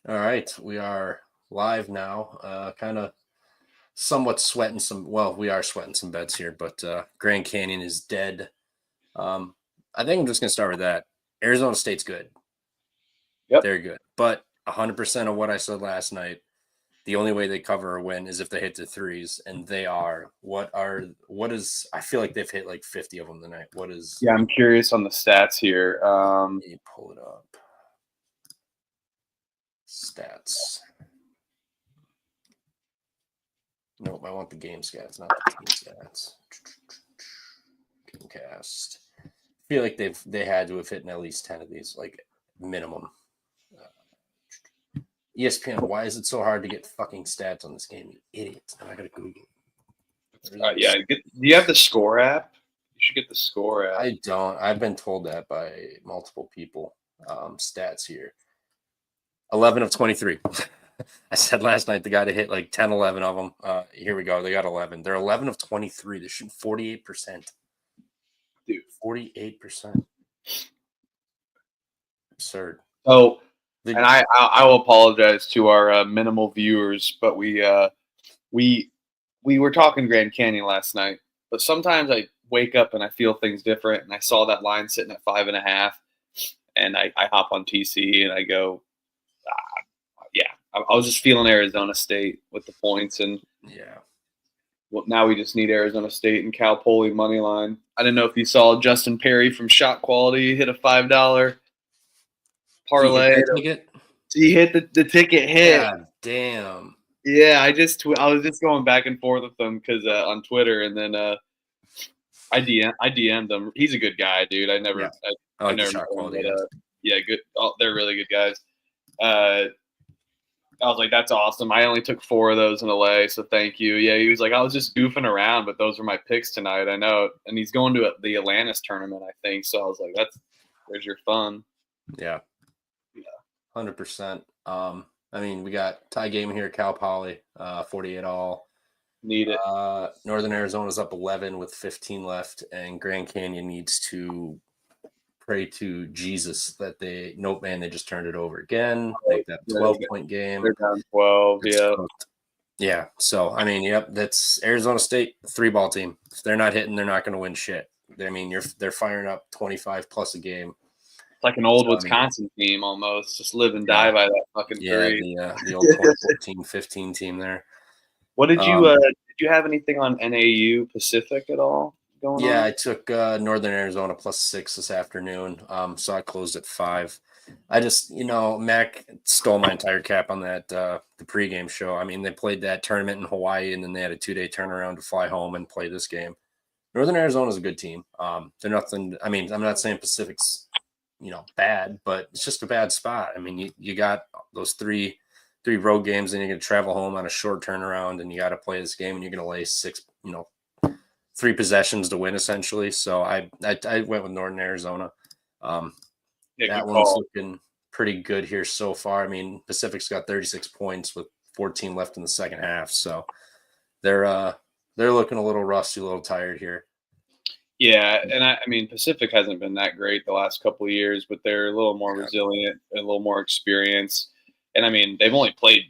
All right, we are live now. Kind of somewhat sweating some. Well, we are sweating some beds here, but Grand Canyon is dead. I think I'm just gonna start with that. Arizona State's good. Yep. They're good, but 100% of what I said last night. The only way they cover a win is if they hit the threes, and they are. What is? I feel like they've hit like 50 of them tonight. What is? Yeah, I'm curious on the stats here. Let me pull it up. Stats. Nope, I want the game stats, not the team stats. Gamecast. I feel like they had to have hit at least 10 of these, like minimum. ESPN, why is it so hard to get fucking stats on this game? You idiots. Now I gotta Google. Do you have the Score app? You should get the Score app. I don't. I've been told that by multiple people. Stats here. 11 of 23. I said last night the guy to hit like 10, 11 of them. Here we go. They got 11. They're 11 of 23. They're shooting 48%. Dude, 48%. Absurd. So, and I will apologize to our minimal viewers, but we were talking Grand Canyon last night. But sometimes I wake up and I feel things different, and I saw that line sitting at 5.5, and I hop on TC and I go, yeah, I was just feeling Arizona State with the points, and yeah. well, now we just need Arizona State and Cal Poly money line. I didn't know if you saw Justin Perry from Shot Quality hit a $5 parlay. He hit the ticket hit. God damn. Yeah, I was just going back and forth with him because on Twitter, and then I DM'd him. He's a good guy, dude. I never Shot quality. Yeah, good. Oh, they're really good guys. I was like, that's awesome. I only took 4 of those in LA, so thank you. Yeah, he was like, I was just goofing around, but those were my picks tonight. I know. And he's going to the Atlantis tournament, I think. So I was like, there's your fun. Yeah. 100%. I mean, we got tie game here, Cal Poly, 48 all. Need it. Northern Arizona's up 11 with 15 left, and Grand Canyon needs to pray to Jesus that they just turned it over again. Make that 12-point game. They're down 12, yeah. Yeah. So I mean, yep, that's Arizona State, 3-ball team. If they're not hitting, they're not going to win shit. I mean, they're firing up 25 plus a game. It's like an old Wisconsin team almost. Just live and die by that fucking three. The old 2014-15 team there. What did did you have anything on NAU Pacific at all going on? I took Northern Arizona +6 this afternoon. So I closed at 5. I just, Mac stole my entire cap on that the pregame show. I mean, they played that tournament in Hawaii, and then they had a 2-day turnaround to fly home and play this game. Northern Arizona is a good team. They're nothing. I mean, I'm not saying Pacific's, bad, but it's just a bad spot. I mean, you got those three road games, and you're going to travel home on a short turnaround, and you got to play this game, and you're going to lay 6, 3 possessions to win essentially. So I went with Northern Arizona. That one's looking pretty good here so far. I mean, Pacific's got 36 points with 14 left in the second half, so they're looking a little rusty, a little tired here. Yeah, and I mean, Pacific hasn't been that great the last couple of years, but they're a little more resilient, a little more experience. And I mean, they played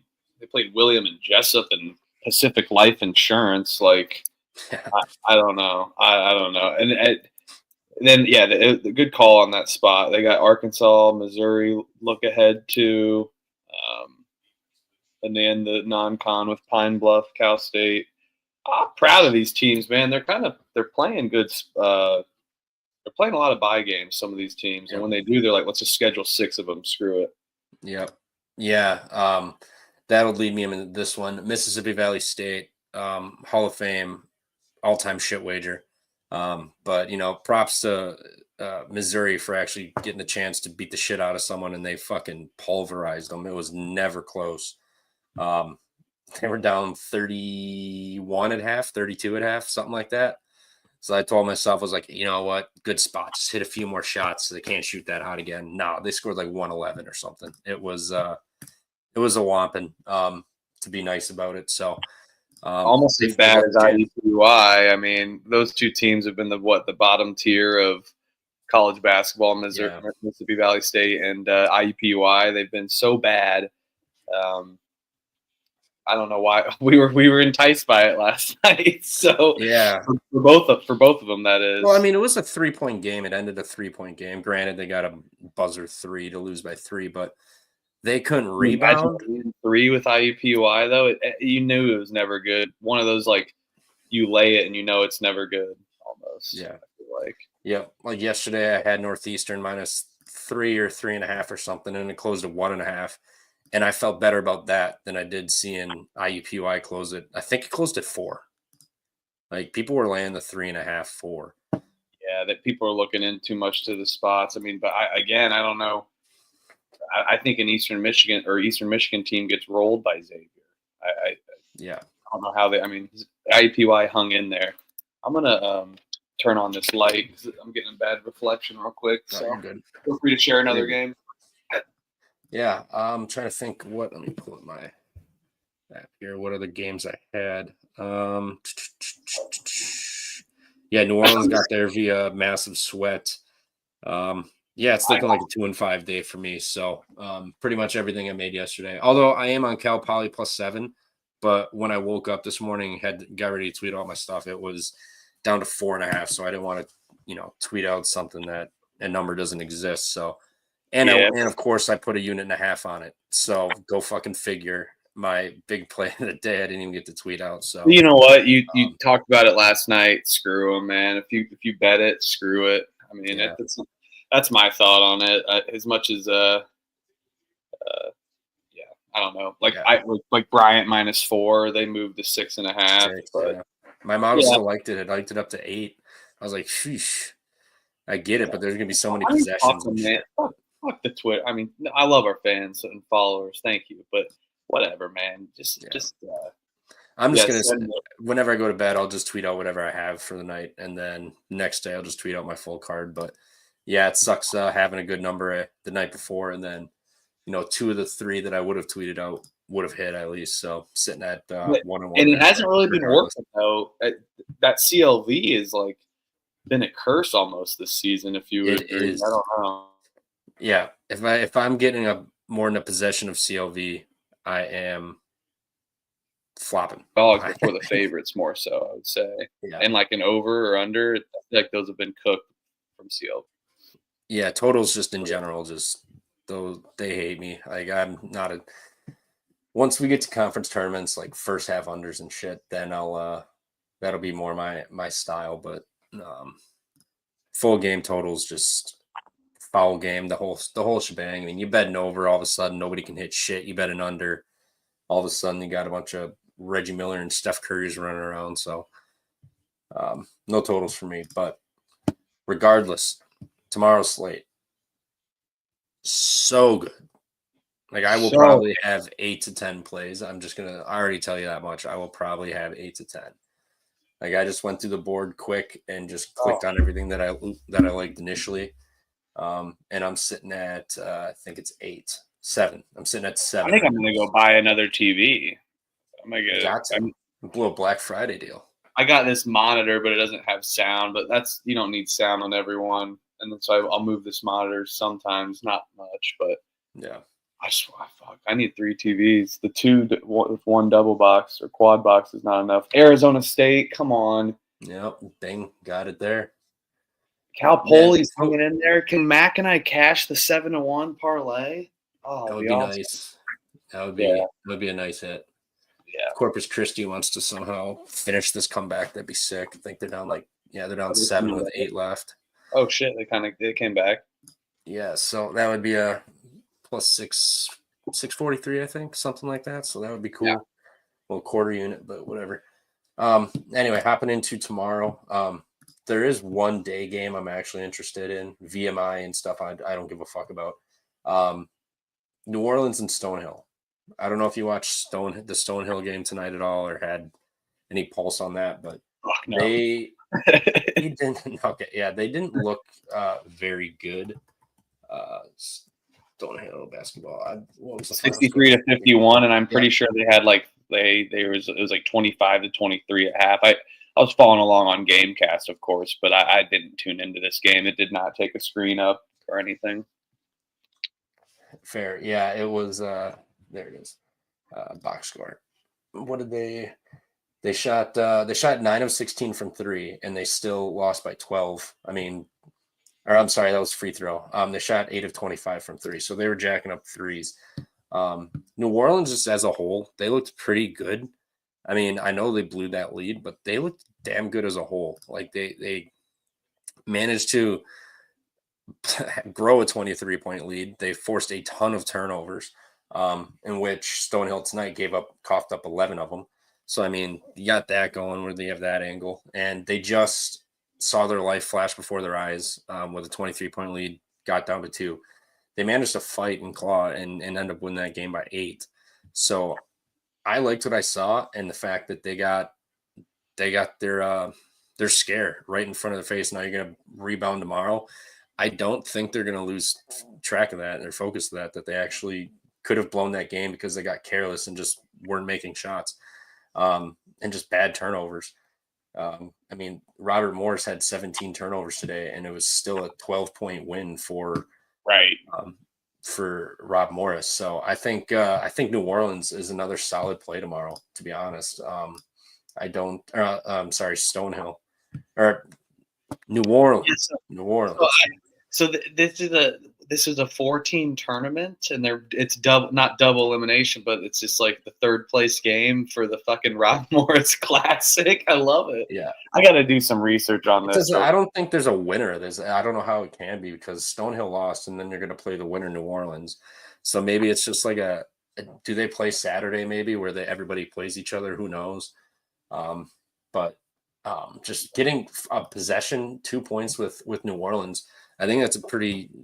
William and Jessup and Pacific Life Insurance. Like, I don't know, I don't know. And then the good call on that spot. They got Arkansas, Missouri look ahead to, and then the non-con with Pine Bluff, Cal State. I'm proud of these teams, man. They're playing good. They're playing a lot of bye games. Some of these teams, and when they do, they're like, let's just schedule 6 of them. Screw it. Yep. Yeah. That'll lead me into this one. Mississippi Valley State, Hall of Fame, all-time shit wager. But props to Missouri for actually getting a chance to beat the shit out of someone, and they fucking pulverized them. It was never close. They were down 31 at half, 32 at half, something like that. So I told myself, I was like, you know what? Good spot. Just hit a few more shots so they can't shoot that hot again. No, they scored like 111 or something. It was a whomping, to be nice about it. So almost as bad as IUPUI. I mean, those two teams have been the bottom tier of college basketball, Mississippi Valley State and IUPUI. They've been so bad I don't know why we were enticed by it last night. So Yeah. for both of them, that is. Well, I mean, it was a 3-point game. It ended a 3-point game. Granted, they got a buzzer 3 to lose by 3, but they couldn't rebound. Imagine 3 with IUPUI though. You knew it was never good. One of those like you lay it and you know it's never good. Almost. Yeah. I feel like. Yeah. Like yesterday, I had Northeastern -3 or 3.5 or something, and it closed at 1.5. And I felt better about that than I did seeing IUPUI close it. I think it closed at 4. Like people were laying the 3.5, 4. Yeah, that people are looking in too much to the spots. I mean, but I don't know. I think an Eastern Michigan team gets rolled by Xavier. I don't know how they. I mean, IUPUI hung in there. I'm gonna turn on this light because I'm getting a bad reflection real quick. No, So you're good. feel free to share another game. Yeah, I'm trying to think what. Let me pull up my app here. What other games I had? Yeah, New Orleans got there via massive sweat. Yeah, it's looking like a 2-5 day for me. So pretty much everything I made yesterday. Although I am on Cal Poly +7, but when I woke up this morning, got ready to tweet all my stuff, it was down to 4.5. So I didn't want to, tweet out something that a number doesn't exist. So and of course I put a 1.5 on it. So go fucking figure. My big play of the day, I didn't even get to tweet out. So you know what? You talked about it last night. Screw them, man. If you bet it, screw it. I mean, yeah. That's my thought on it. As much as I don't know. Like Bryant -4, they moved to 6.5. But yeah. My model still liked it. It liked it up to 8. I was like, sheesh. I get it, but there's gonna be so many possessions. Fuck the Twitter. I mean, I love our fans and followers. Thank you, but whatever, man. I'm just gonna. Whenever I go to bed, I'll just tweet out whatever I have for the night, and then next day I'll just tweet out my full card. But yeah, it sucks having a good number the night before, and then 2 of the 3 that I would have tweeted out would have hit at least. So sitting at 1-1, and it hasn't really been working though. That CLV is like been a curse almost this season. If you would agree, I don't know. Yeah, if I'm getting more in a possession of CLV, I am flopping. Dogs before the favorites more so, I would say. Yeah. And like an over or under, I feel like those have been cooked from CLV. Yeah, totals just in general, just though they hate me. Like I'm not a. Once we get to conference tournaments, like first half unders and shit, then that'll be more my style. But full game totals just foul game, the whole shebang. I mean, you bet an over, all of a sudden nobody can hit shit. You bet an under, all of a sudden you got a bunch of Reggie Miller and Steph Curry's running around. So no totals for me. But regardless, tomorrow's slate so good. Like I will probably have 8 to 10 plays. I already tell you that much. I will probably have 8 to 10. Like I just went through the board quick and just clicked on everything that I liked initially. And I'm sitting at I think it's 7. I'm sitting at 7. I think I'm gonna go buy another TV. I'm gonna get blew a Black Friday deal. I got this monitor, but it doesn't have sound. But you don't need sound on everyone, and then so I'll move this monitor sometimes, not much, but yeah. I need 3 TVs. The 2 with 1 double box or quad box is not enough. Arizona State, come on. Yep, bang, got it there. Cal Poly's hanging in there. Can Mac and I cash the 7-1 parlay? Oh, that would be awesome. Nice. That would be a nice hit. Yeah. Corpus Christi wants to somehow finish this comeback. That'd be sick. I think they're down 7 with 8 left. Oh shit! They came back. Yeah, so that would be a +6, 643, I think, something like that. So that would be cool. Yeah. Well, quarter unit, but whatever. Anyway, hopping into tomorrow. There is one day game I'm actually interested in, VMI and stuff. I don't give a fuck about. New Orleans and Stonehill. I don't know if you watched the Stonehill game tonight at all or had any pulse on that, but they didn't. Okay, yeah, they didn't look very good. Stonehill basketball. What was the 63-51, and I'm pretty sure they had it was like 25-23 at half. I was following along on GameCast, of course, but I didn't tune into this game. It did not take a screen up or anything. Fair. Yeah, it was There it is. Box score. What did they? They shot 9 of 16 from three, and they still lost by 12. I mean, or I'm sorry, that was free throw. They shot 8 of 25 from three, so they were jacking up threes. New Orleans, just as a whole, they looked pretty good. I mean, I know they blew that lead, but they looked damn good as a whole. Like they managed to grow a 23-point lead. They forced a ton of turnovers, in which Stonehill tonight coughed up 11 of them. So, I mean, you got that going where they have that angle. And they just saw their life flash before their eyes with a 23-point lead, got down to 2. They managed to fight and claw and end up winning that game by 8. So I liked what I saw, and the fact that they got their scare right in front of their face. Now you're going to rebound tomorrow. I don't think they're going to lose track of that, their focus of that they actually could have blown that game because they got careless and just weren't making shots, and just bad turnovers. I mean, Robert Morris had 17 turnovers today, and it was still a 12-point win for Rob Morris. So I think New Orleans is another solid play tomorrow, to be honest. I'm sorry, Stonehill or New Orleans. Yes, New Orleans. This is a 4-team tournament, and it's not double elimination, but it's just like the third place game for the fucking Rob Morris Classic. I love it. Yeah, I got to do some research on this. I don't think there's a winner. I don't know how it can be because Stonehill lost, and then you're going to play the winner, New Orleans. So maybe it's just like do they play Saturday maybe where everybody plays each other? Who knows? But just getting a possession, 2 points with New Orleans, I think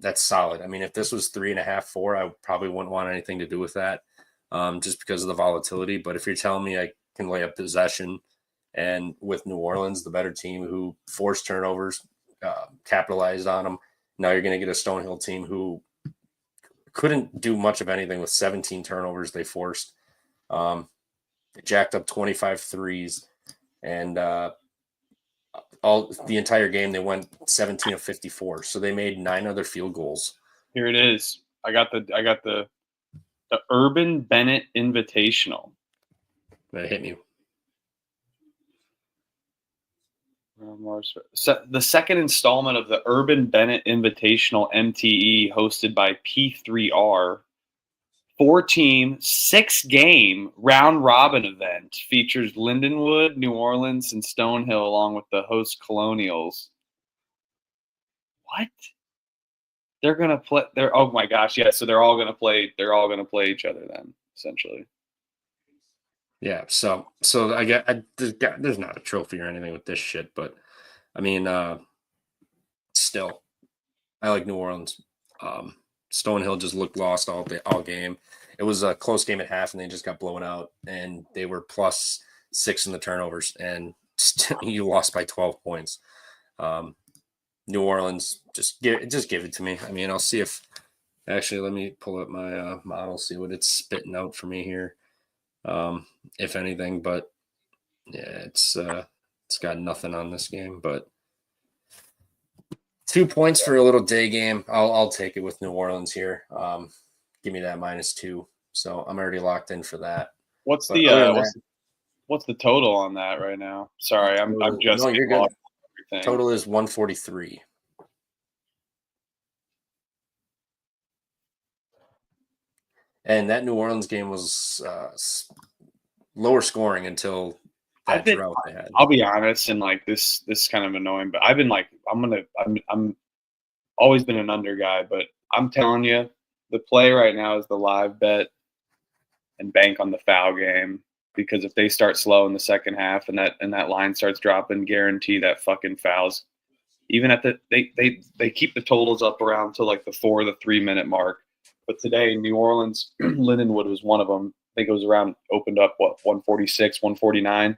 that's solid. I mean, if this was 3.5, 4, I probably wouldn't want anything to do with that, just because of the volatility. But if you're telling me I can lay up possession, and with New Orleans, the better team who forced turnovers, capitalized on them, now you're going to get a Stonehill team who couldn't do much of anything with 17 turnovers they forced. They jacked up 25 threes, and the entire game they went 17 of 54. So they made 9 other field goals. Here it is. I got the Urban Bennett Invitational. That hit me. The second installment of the Urban Bennett Invitational MTE, hosted by P3R. 4-team, 6-game round-robin event features Lindenwood, New Orleans, and Stonehill, along with the host Colonials. What? They're gonna play. Oh my gosh, yeah. So they're all gonna play. They're all gonna play each other then, essentially. Yeah. So there's not a trophy or anything with this shit, but I mean, still, I like New Orleans. Stonehill just looked lost all game. It was a close game at half, and they just got blown out. And they were +6 in the turnovers, and you lost by 12 points. New Orleans, just give it to me. I mean, I'll see if actually. Let me pull up my model, see what it's spitting out for me here, if anything. But yeah, it's got nothing on this game, but. 2 points for a little day game. I'll take it with New Orleans here. Give me that -2. So I'm already locked in for that. What's the total on that right now? Sorry, I'm just no, you're good. Total is 143. And that New Orleans game was lower scoring until that drought they had. I'll be honest, and like this is kind of annoying, but I've been like, I'm always been an under guy, but I'm telling you, the play right now is the live bet and bank on the foul game, because if they start slow in the second half and that line starts dropping, guarantee that fucking fouls. Even at they keep the totals up around to like the 4 or the 3 minute mark. But today, New Orleans, Lindenwood was one of them. I think it was opened up 146, 149.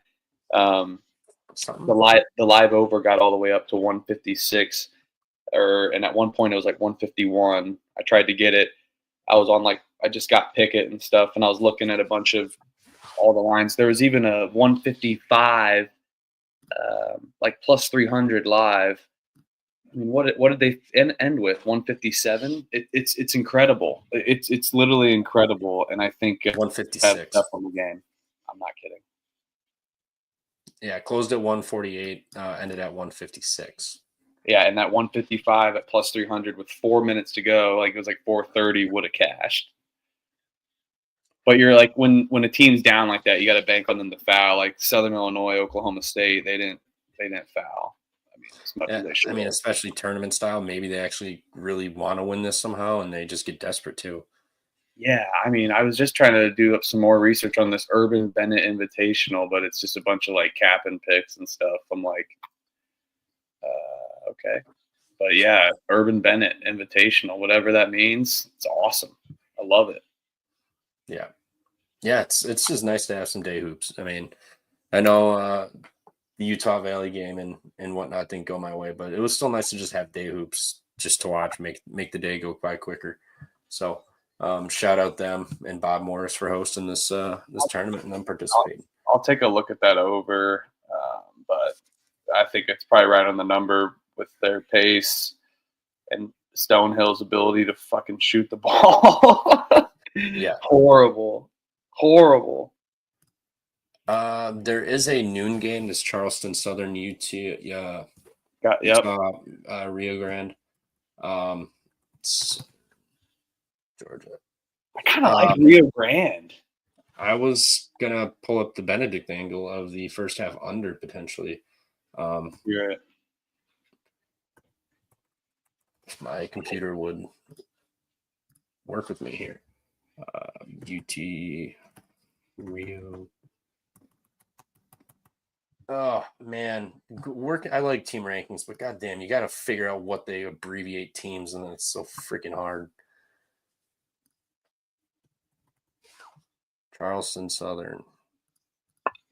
The live over got all the way up to 156, and at one point it was like 151. I tried to get it. I just got Pickett and stuff, and I was looking at a bunch of all the lines. There was even a 155, like plus 300 live, I mean, what did they end with? 157. It's incredible. It's literally incredible, and I think have 156. on the game. I'm not kidding. Yeah, closed at 148, ended at 156. Yeah, and that 155 at plus 300 with 4 minutes to go, like it was like 430 would have cashed. But you're like when a team's down like that, you got to bank on them to foul. Like Southern Illinois, Oklahoma State, they didn't foul. I mean, as much as they should. I mean, especially tournament style, maybe they actually really want to win this somehow, and they just get desperate too. Yeah, I mean, I was just trying to do up some more research on this Urban Bennett Invitational, but it's just a bunch of like cap and picks and stuff. I'm like, okay, but yeah, Urban Bennett Invitational, whatever that means, it's awesome. I love it. Yeah, it's just nice to have some day hoops. I mean, I know the Utah Valley game and whatnot didn't go my way, but it was still nice to just have day hoops just to watch, make the day go by quicker. So shout out them and Bob Morris for hosting this tournament and them participating. I'll take a look at that over, but I think it's probably right on the number with their pace and Stonehill's ability to fucking shoot the ball. Yeah, horrible. There is a noon game. This Charleston Southern UT. Yep. Rio Grande. It's Georgia. I kind of like Rio Grande. I was gonna pull up the Benedict angle of the first half under potentially. Yeah. If my computer would work with me here. UT Rio. Oh man, I like team rankings, but goddamn, you got to figure out what they abbreviate teams, and it's so freaking hard. Charleston Southern.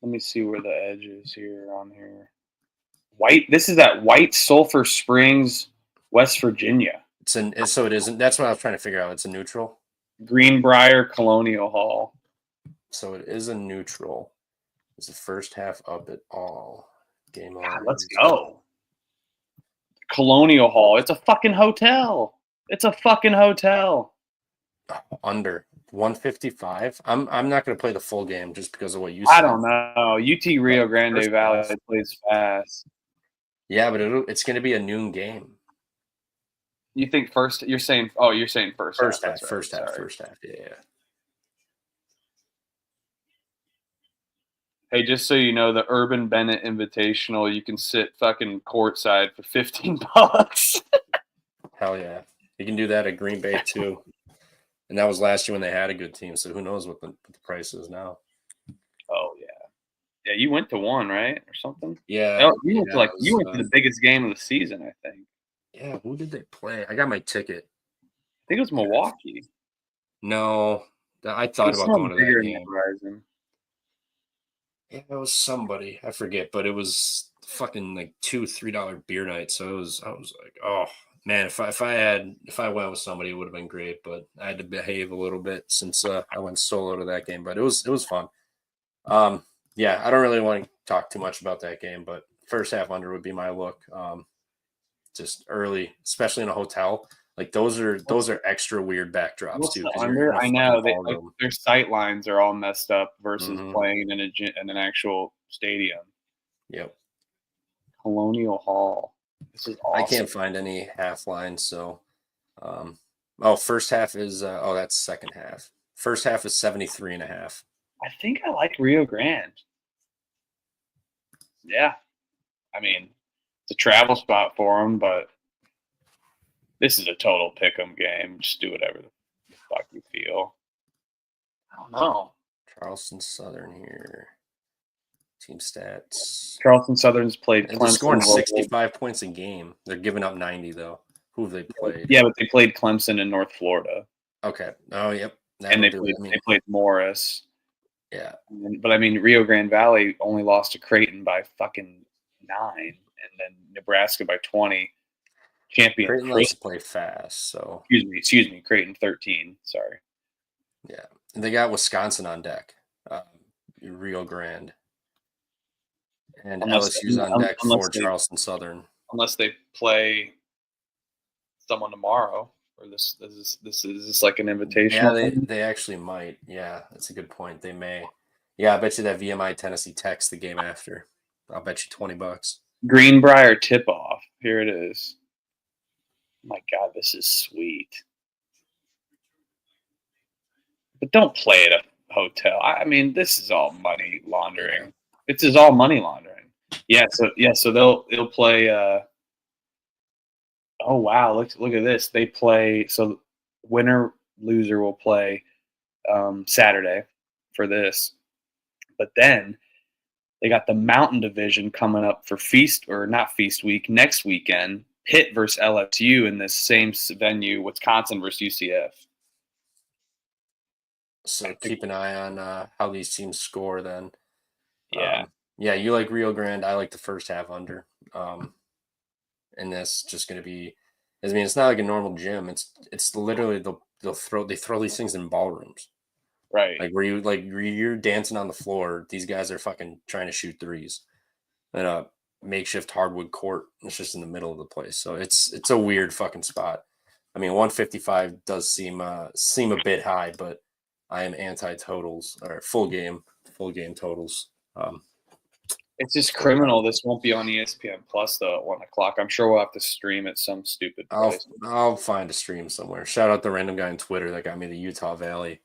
Let me see where the edge is here on here. White. This is at White Sulphur Springs, West Virginia. So it isn't. That's what I was trying to figure out. It's a neutral. Greenbrier Colonial Hall. So it is a neutral. Is the first half up at all? Game on. Let's go. Colonial Hall. It's a fucking hotel. Under 155. I'm not going to play the full game just because of what you said. I don't know. UT Rio Grande Valley plays fast. Yeah, but it's going to be a noon game. You think first? You're saying first half. First half. Yeah. Hey, just so you know, the Urban Bennett Invitational, you can sit fucking courtside for $15. Hell yeah. You can do that at Green Bay too. And that was last year when they had a good team, so who knows what the price is now. Oh yeah. Yeah, you went to one, right? Or something? Yeah. You went to the biggest game of the season, I think. Yeah, who did they play? I got my ticket. I think it was Milwaukee. No. I thought about going to that game. Horizon. Yeah, it was somebody. I forget, but it was fucking like $2-3 beer night. So I was like, oh man, if I went with somebody, it would have been great. But I had to behave a little bit since I went solo to that game. But it was fun. Yeah, I don't really want to talk too much about that game, but first half under would be my look. Just early, especially in a hotel. Like those are extra weird backdrops too. I know their sight lines are all messed up versus playing in an actual stadium. Yep. Colonial Hall. This is awesome. I can't find any half lines, so first half is that's second half. First half is 73.5. I think I like Rio Grande. Yeah. I mean, it's a travel spot for them, but this is a total pick'em game. Just do whatever the fuck you feel. I don't know. Charleston Southern here. Team stats. Charleston Southern's played Clemson. They're scoring 65 points a game. They're giving up 90 though. Who have they played? Yeah, but they played Clemson in North Florida. Okay. Oh, yep. And they played Morris. Yeah. But I mean, Rio Grande Valley only lost to Creighton by fucking 9, and then Nebraska by 20. Champion. Creighton likes to play fast, so excuse me. Creighton 13. Sorry. Yeah, and they got Wisconsin on deck. Rio Grande, and LSU's on deck for Charleston Southern. Unless they play someone tomorrow. Or this is like an invitational. Yeah, thing? they actually might. Yeah, that's a good point. They may. Yeah, I bet you that VMI Tennessee Tech's the game after. I'll bet you $20. Greenbrier tip off. Here it is. My God, this is sweet. But don't play at a hotel. I mean, this is all money laundering. This is all money laundering. So they'll play. Oh wow, look at this. They play. So winner loser will play Saturday for this, but then they got the Mountain Division coming up for Feast or not Feast Week next weekend. Pitt versus LSU in this same venue. Wisconsin versus UCF. So keep an eye on how these teams score then. Yeah. Yeah, you like Rio Grande. I like the first half under. And that's just going to be, I mean, it's not like a normal gym. It's literally they throw these things in ballrooms, Right. like where you're dancing on the floor. These guys are fucking trying to shoot threes, and a makeshift hardwood court. It's just in the middle of the place, so it's a weird fucking spot. I mean, 155 does seem a bit high, but I am anti totals or full game totals. It's just criminal. This won't be on ESPN Plus though at 1 o'clock. I'm sure we'll have to stream at some stupid price. I'll find a stream somewhere. Shout out the random guy on Twitter that got me the Utah Valley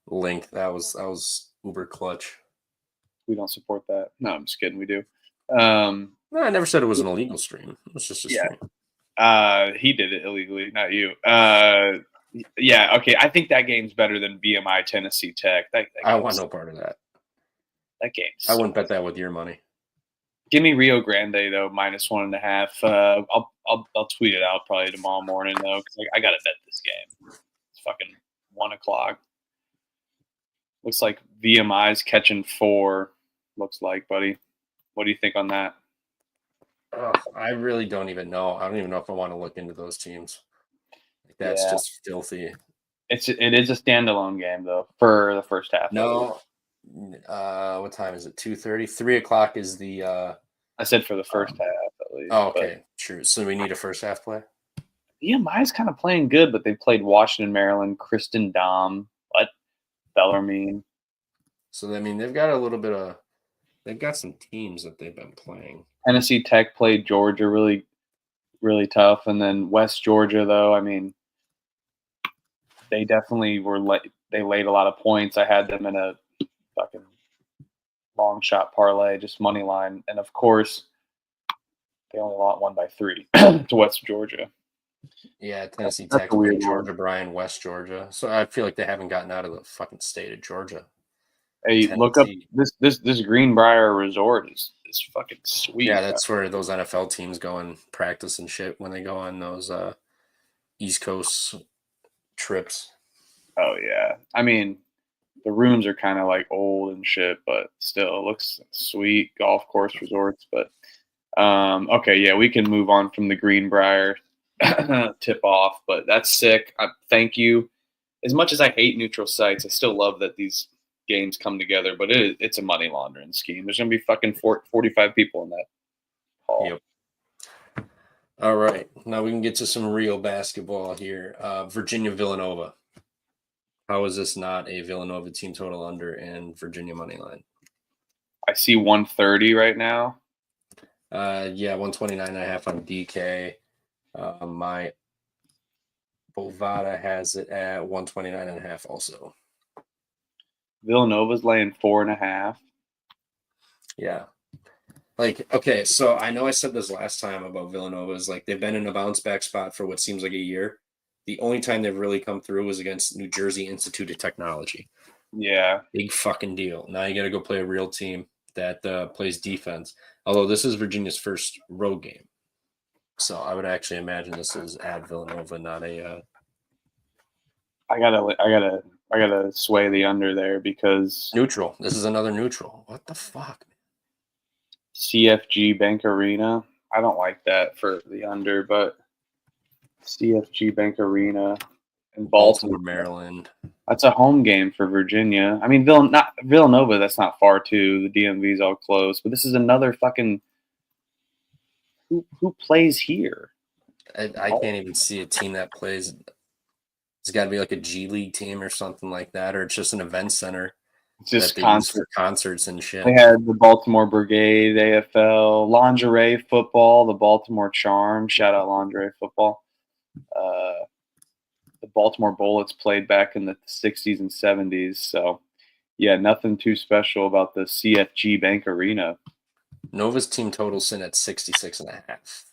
link. That was uber clutch. We don't support that. No, I'm just kidding. We do. No, I never said it was an illegal stream. It was just a stream. He did it illegally, not you. Yeah, okay. I think that game's better than BMI Tennessee Tech. I want no part of that. That game. I wouldn't bet that with your money. Give me Rio Grande though, -1.5. I'll tweet it out probably tomorrow morning though, because I gotta bet this game. It's fucking 1 o'clock. Looks like VMI's catching 4. Looks like, buddy. What do you think on that? I really don't even know. I don't even know if I want to look into those teams. That's just filthy. It is a standalone game though for the first half. No. What time is it? 2:30. 3 o'clock is the. I said for the first half at least. Oh, okay, true. So we need a first half play. VMI's kind of playing good, but they played Washington, Maryland, Kristen Dom, Bellarmine. So I mean, they've got a little bit of. They've got some teams that they've been playing. Tennessee Tech played Georgia really, really tough, and then West Georgia though. I mean, they definitely were they laid a lot of points. I had them in a fucking long shot parlay, just money line, and of course, they only won by 3 to West Georgia. Yeah, Tennessee Tech, Georgia, Bryan, West Georgia. So I feel like they haven't gotten out of the fucking state of Georgia. Hey, Tennessee. Look up this Greenbrier Resort is fucking sweet. Yeah, that's where those NFL teams go and practice and shit when they go on those East Coast trips. Oh yeah, I mean, the rooms are kind of like old and shit, but still it looks sweet. Golf course resorts, but okay, yeah, we can move on from the Greenbrier tip off, but that's sick. Thank you. As much as I hate neutral sites, I still love that these games come together, but it's a money laundering scheme. There's going to be fucking 45 people in that hall. Yep. All right. Now we can get to some real basketball here. Virginia Villanova. How is this not a Villanova team total under and Virginia money line? I see 130 right now. Yeah, 129.5 on DK. My Bovada has it at 129.5 also. Villanova's laying 4.5. Yeah. Like, okay, so I know I said this last time about Villanova is like they've been in a bounce back spot for what seems like a year. The only time they've really come through was against New Jersey Institute of Technology. Yeah. Big fucking deal. Now you got to go play a real team that plays defense. Although this is Virginia's first road game. So I would actually imagine this is at Villanova, not a. I gotta sway the under there because neutral. This is another neutral. What the fuck? CFG Bank Arena. I don't like that for the under, but CFG Bank Arena in Baltimore, Maryland. That's a home game for Virginia. I mean, Villanova. That's not far too. The DMV's all close, but this is another fucking. Who plays here? I can't even see a team that plays. It's got to be like a G League team or something like that, or it's just an event center It's that just they use for concert. concerts and They shit. had the Baltimore Brigade, AFL, lingerie football, the Baltimore Charm. Shout out lingerie football. Uh, the Baltimore Bullets played back in the 60s and 70s. So, yeah, nothing too special about the CFG Bank Arena. Nova's team total sitting at 66.5.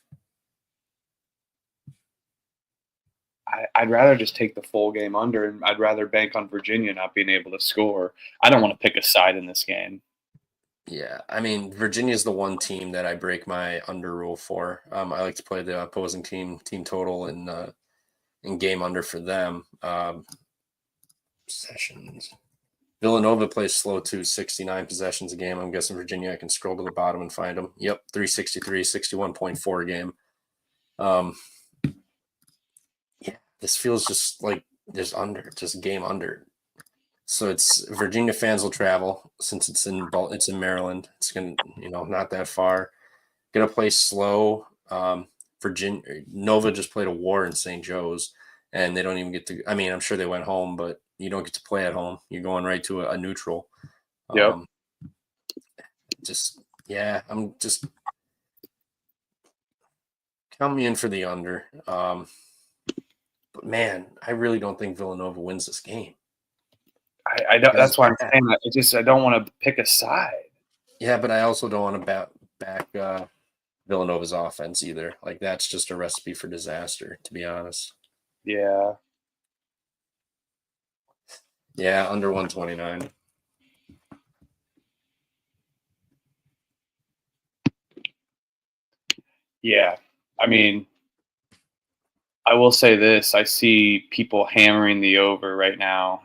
I'd rather just take the full game under, and I'd rather bank on Virginia not being able to score. I don't want to pick a side in this game. Yeah, I mean Virginia's the one team that I break my under rule for. I like to play the opposing team total in game under for them. Possessions. Villanova plays slow too, 69 possessions a game. I'm guessing Virginia, I can scroll to the bottom and find them. Yep, 363, 61.4 a game. Yeah, this feels just like just game under. So it's Virginia fans will travel since it's in Maryland. It's gonna not that far. Gonna play slow. Virginia Nova just played a war in St. Joe's, and they don't even get to. I mean, I'm sure they went home, but you don't get to play at home. You're going right to a neutral. Yep. Just yeah, I'm just count me in for the under. But man, I really don't think Villanova wins this game. I don't, that's why I'm saying that. I don't want to pick a side. Yeah, but I also don't want to back Villanova's offense either. Like that's just a recipe for disaster, to be honest. Yeah. Yeah, under 129. Yeah. I mean, I will say this. I see people hammering the over right now.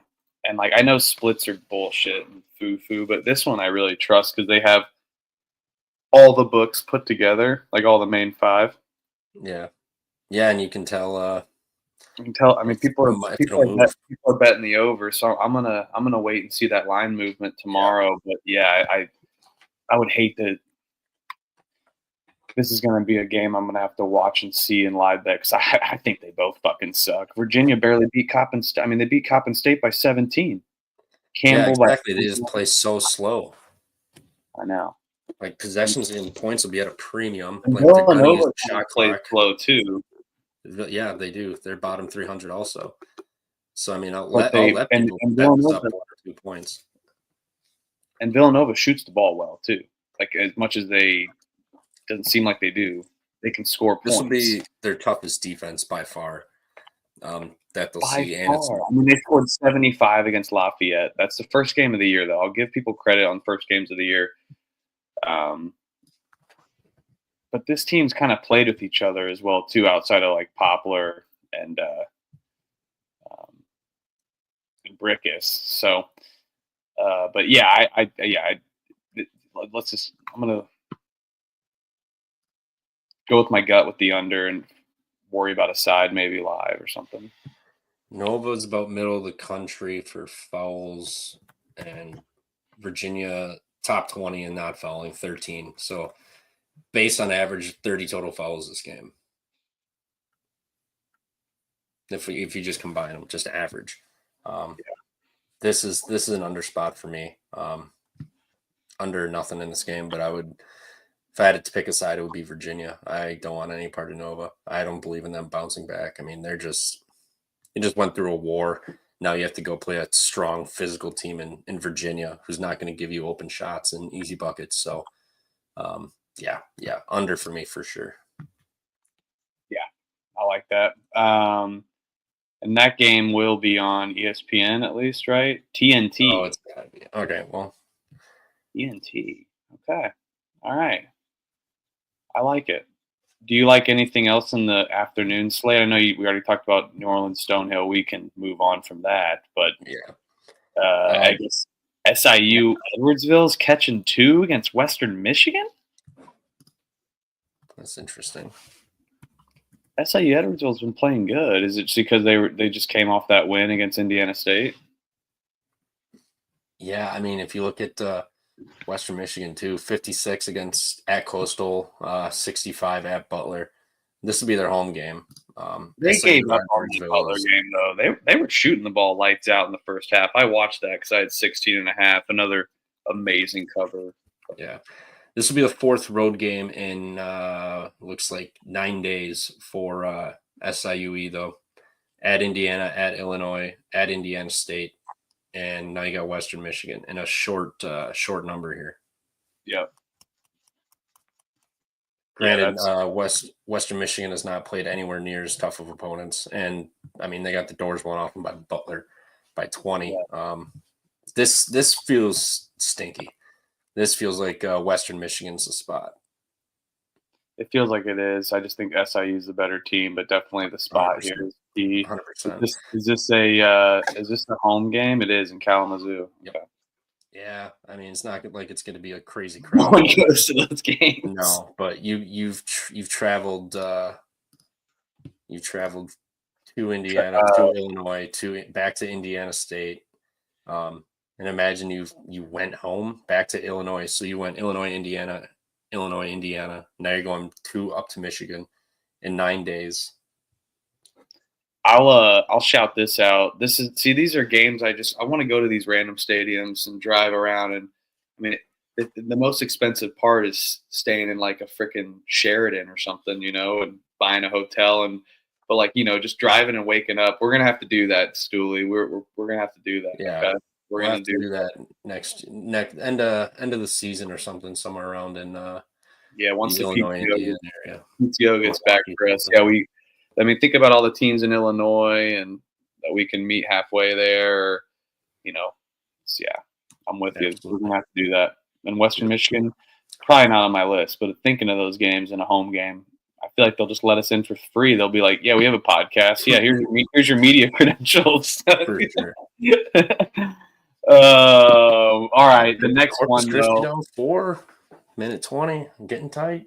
And like I know splits are bullshit and foo-foo, but this one I really trust because they have all the books put together, like all the main five. Yeah. Yeah, and you can tell You can tell. I mean, if it'll move. people are betting the over, so I'm gonna wait and see that line movement tomorrow. But yeah, I would hate to. This is going to be a game I'm going to have to watch and see in live bet because I think they both fucking suck. Virginia barely beat Coppin State. I mean, they beat Coppin State by 17. Yeah, Campbell by exactly. They just play so slow. I know. Like possessions and points will be at a premium. And Like they're going to use Villanova the shot plays clock. slow too. Yeah, they do. They're bottom 300 also. So I mean, I'll But let and people bet this up 1 or 2 points. And Villanova shoots the ball well too. Like as much as they doesn't seem like they do, they can score points. This will be their toughest defense by far. That they'll By see. far. And it's I mean, they scored 75 against Lafayette. That's the first game of the year, though. I'll give people credit on first games of the year. But this team's kind of played with each other as well too, outside of like Poplar and Brickus. So, but yeah, let's just. I'm gonna go with my gut with the under and worry about a side maybe live or something. Nova's about middle of the country for fouls, and Virginia top 20 and not fouling 13. So based on average 30 total fouls this game. If you just combine them, just average. This is an under spot for me. Under nothing in this game, but if I had to pick a side, it would be Virginia. I don't want any part of Nova. I don't believe in them bouncing back. I mean, they just went through a war. Now you have to go play a strong physical team in Virginia who's not going to give you open shots and easy buckets. So, yeah, under for me for sure. Yeah, I like that. And that game will be on ESPN at least, right? TNT. Oh, it's gotta be. Okay, well. TNT. Okay. All right. I like it. Do you like anything else in the afternoon slate? I know we already talked about New Orleans Stonehill. We can move on from that, but yeah, I guess SIU Edwardsville's catching 2 against Western Michigan. That's interesting. SIU Edwardsville's been playing good. Is it just because they just came off that win against Indiana State? Yeah, I mean, if you look at Western Michigan too, 56 at Coastal, 65 at Butler. This will be their home game. They SIU gave up at on the Orangeville Butler is- game, though. They were shooting the ball lights out in the first half. I watched that because I had 16.5. Another amazing cover. Yeah. This will be the fourth road game in looks like 9 days for SIUE though. At Indiana, at Illinois, at Indiana State, and now you got Western Michigan in a short number here. Yep. Granted, Yeah, Western Michigan has not played anywhere near as tough of opponents, and I mean they got the doors blown off them by Butler by 20. Yeah. This feels stinky. This feels like Western Michigan's the spot. it feels like it is. I just think SIU is the better team, but definitely the spot 100%. here is key. 100%. Is this a home game? It is in Kalamazoo. Yep. Okay. Yeah, I mean it's not like it's going to be a crazy No crowd. one goes to those games. No, but you've traveled to Indiana, to Illinois, back to Indiana State, and imagine you went home back to Illinois. So you went Illinois, Indiana. Now you're going up to Michigan in 9 days. I'll shout this out. These are games I want to go to these random stadiums and drive around, and I mean the most expensive part is staying in like a freaking Sheraton or something, and buying a hotel but like just driving and waking up. We're gonna have to do that, Stooley. We're gonna have to do that. Yeah, okay? We're we'll gonna have to do that next end of the season or something, somewhere around in once the Illinois, PTO, Indiana area. PTO gets back for us. Yeah, think about all the teams in Illinois and that we can meet halfway there. I'm with you. We're gonna have to do that. And Western Michigan, probably not on my list, but thinking of those games in a home game, I feel like they'll just let us in for free. They'll be like, "Yeah, we have a podcast. Yeah, here's your media credentials." For sure. All right, the next one though. Down 4, minute 20, getting tight.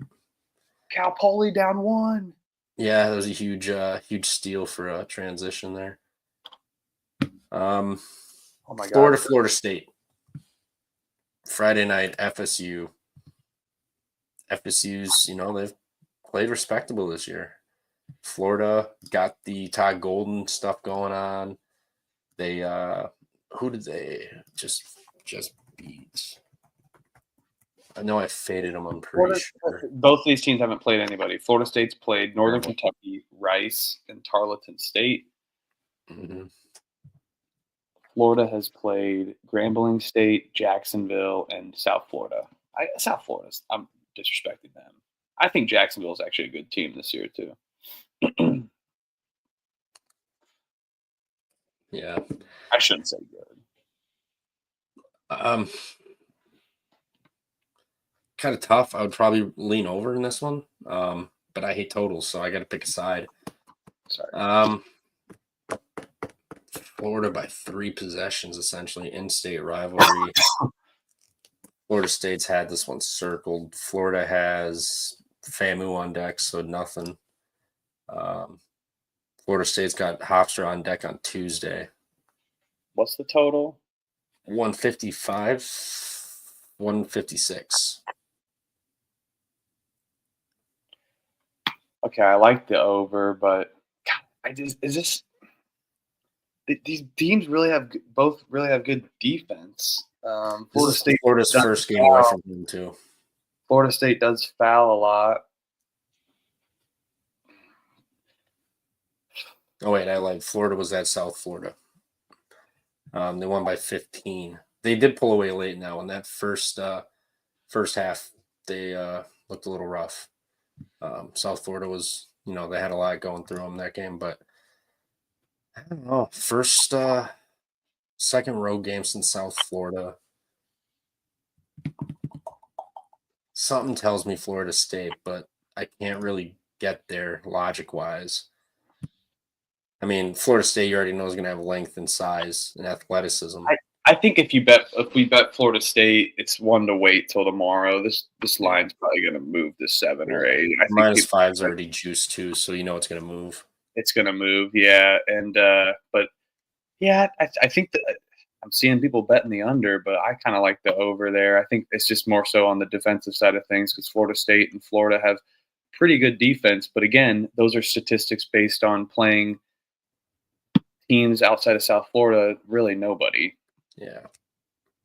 Cal Poly down 1. Yeah, that was a huge steal for a transition there. Oh my God. Florida State. Friday night, FSU. FSU's, they've played respectable this year. Florida got the Todd Golden stuff going on. They who did they just beat? I know I faded them. I'm pretty sure. Both of these teams haven't played anybody. Florida State's played Northern Kentucky, Rice, and Tarleton State. Mm-hmm. Florida has played Grambling State, Jacksonville, and South Florida. South Florida's, I'm disrespecting them. I think Jacksonville is actually a good team this year too. Yeah, I shouldn't say good. Kind of tough. I would probably lean over in this one, but I hate totals, so I got to pick a side. Sorry. Florida by 3 possessions, essentially in-state rivalry. Florida State's had this one circled. Florida has FAMU on deck, so nothing. Florida State's got Hofstra on deck on Tuesday. What's the total? 155, 156. Okay, I like the over, but these teams both really have good defense. Florida's first game away from home too. Florida State does foul a lot. Oh wait, I lied. Florida was at South Florida. They won by 15. They did pull away late now. In that first half, they looked a little rough. South Florida was, they had a lot going through them that game, but I don't know. Second road game since South Florida. Something tells me Florida State, but I can't really get there logic-wise. I mean, Florida State, you already know is going to have length and size and athleticism. I think if we bet Florida State, it's one to wait till tomorrow. This line's probably going to move to 7 or 8. I think -5's already juiced too, so it's going to move. It's going to move, yeah. And but yeah, I think that I'm seeing people betting the under, but I kind of like the over there. I think it's just more so on the defensive side of things because Florida State and Florida have pretty good defense. But again, those are statistics based on playing teams outside of South Florida. Really, nobody. Yeah.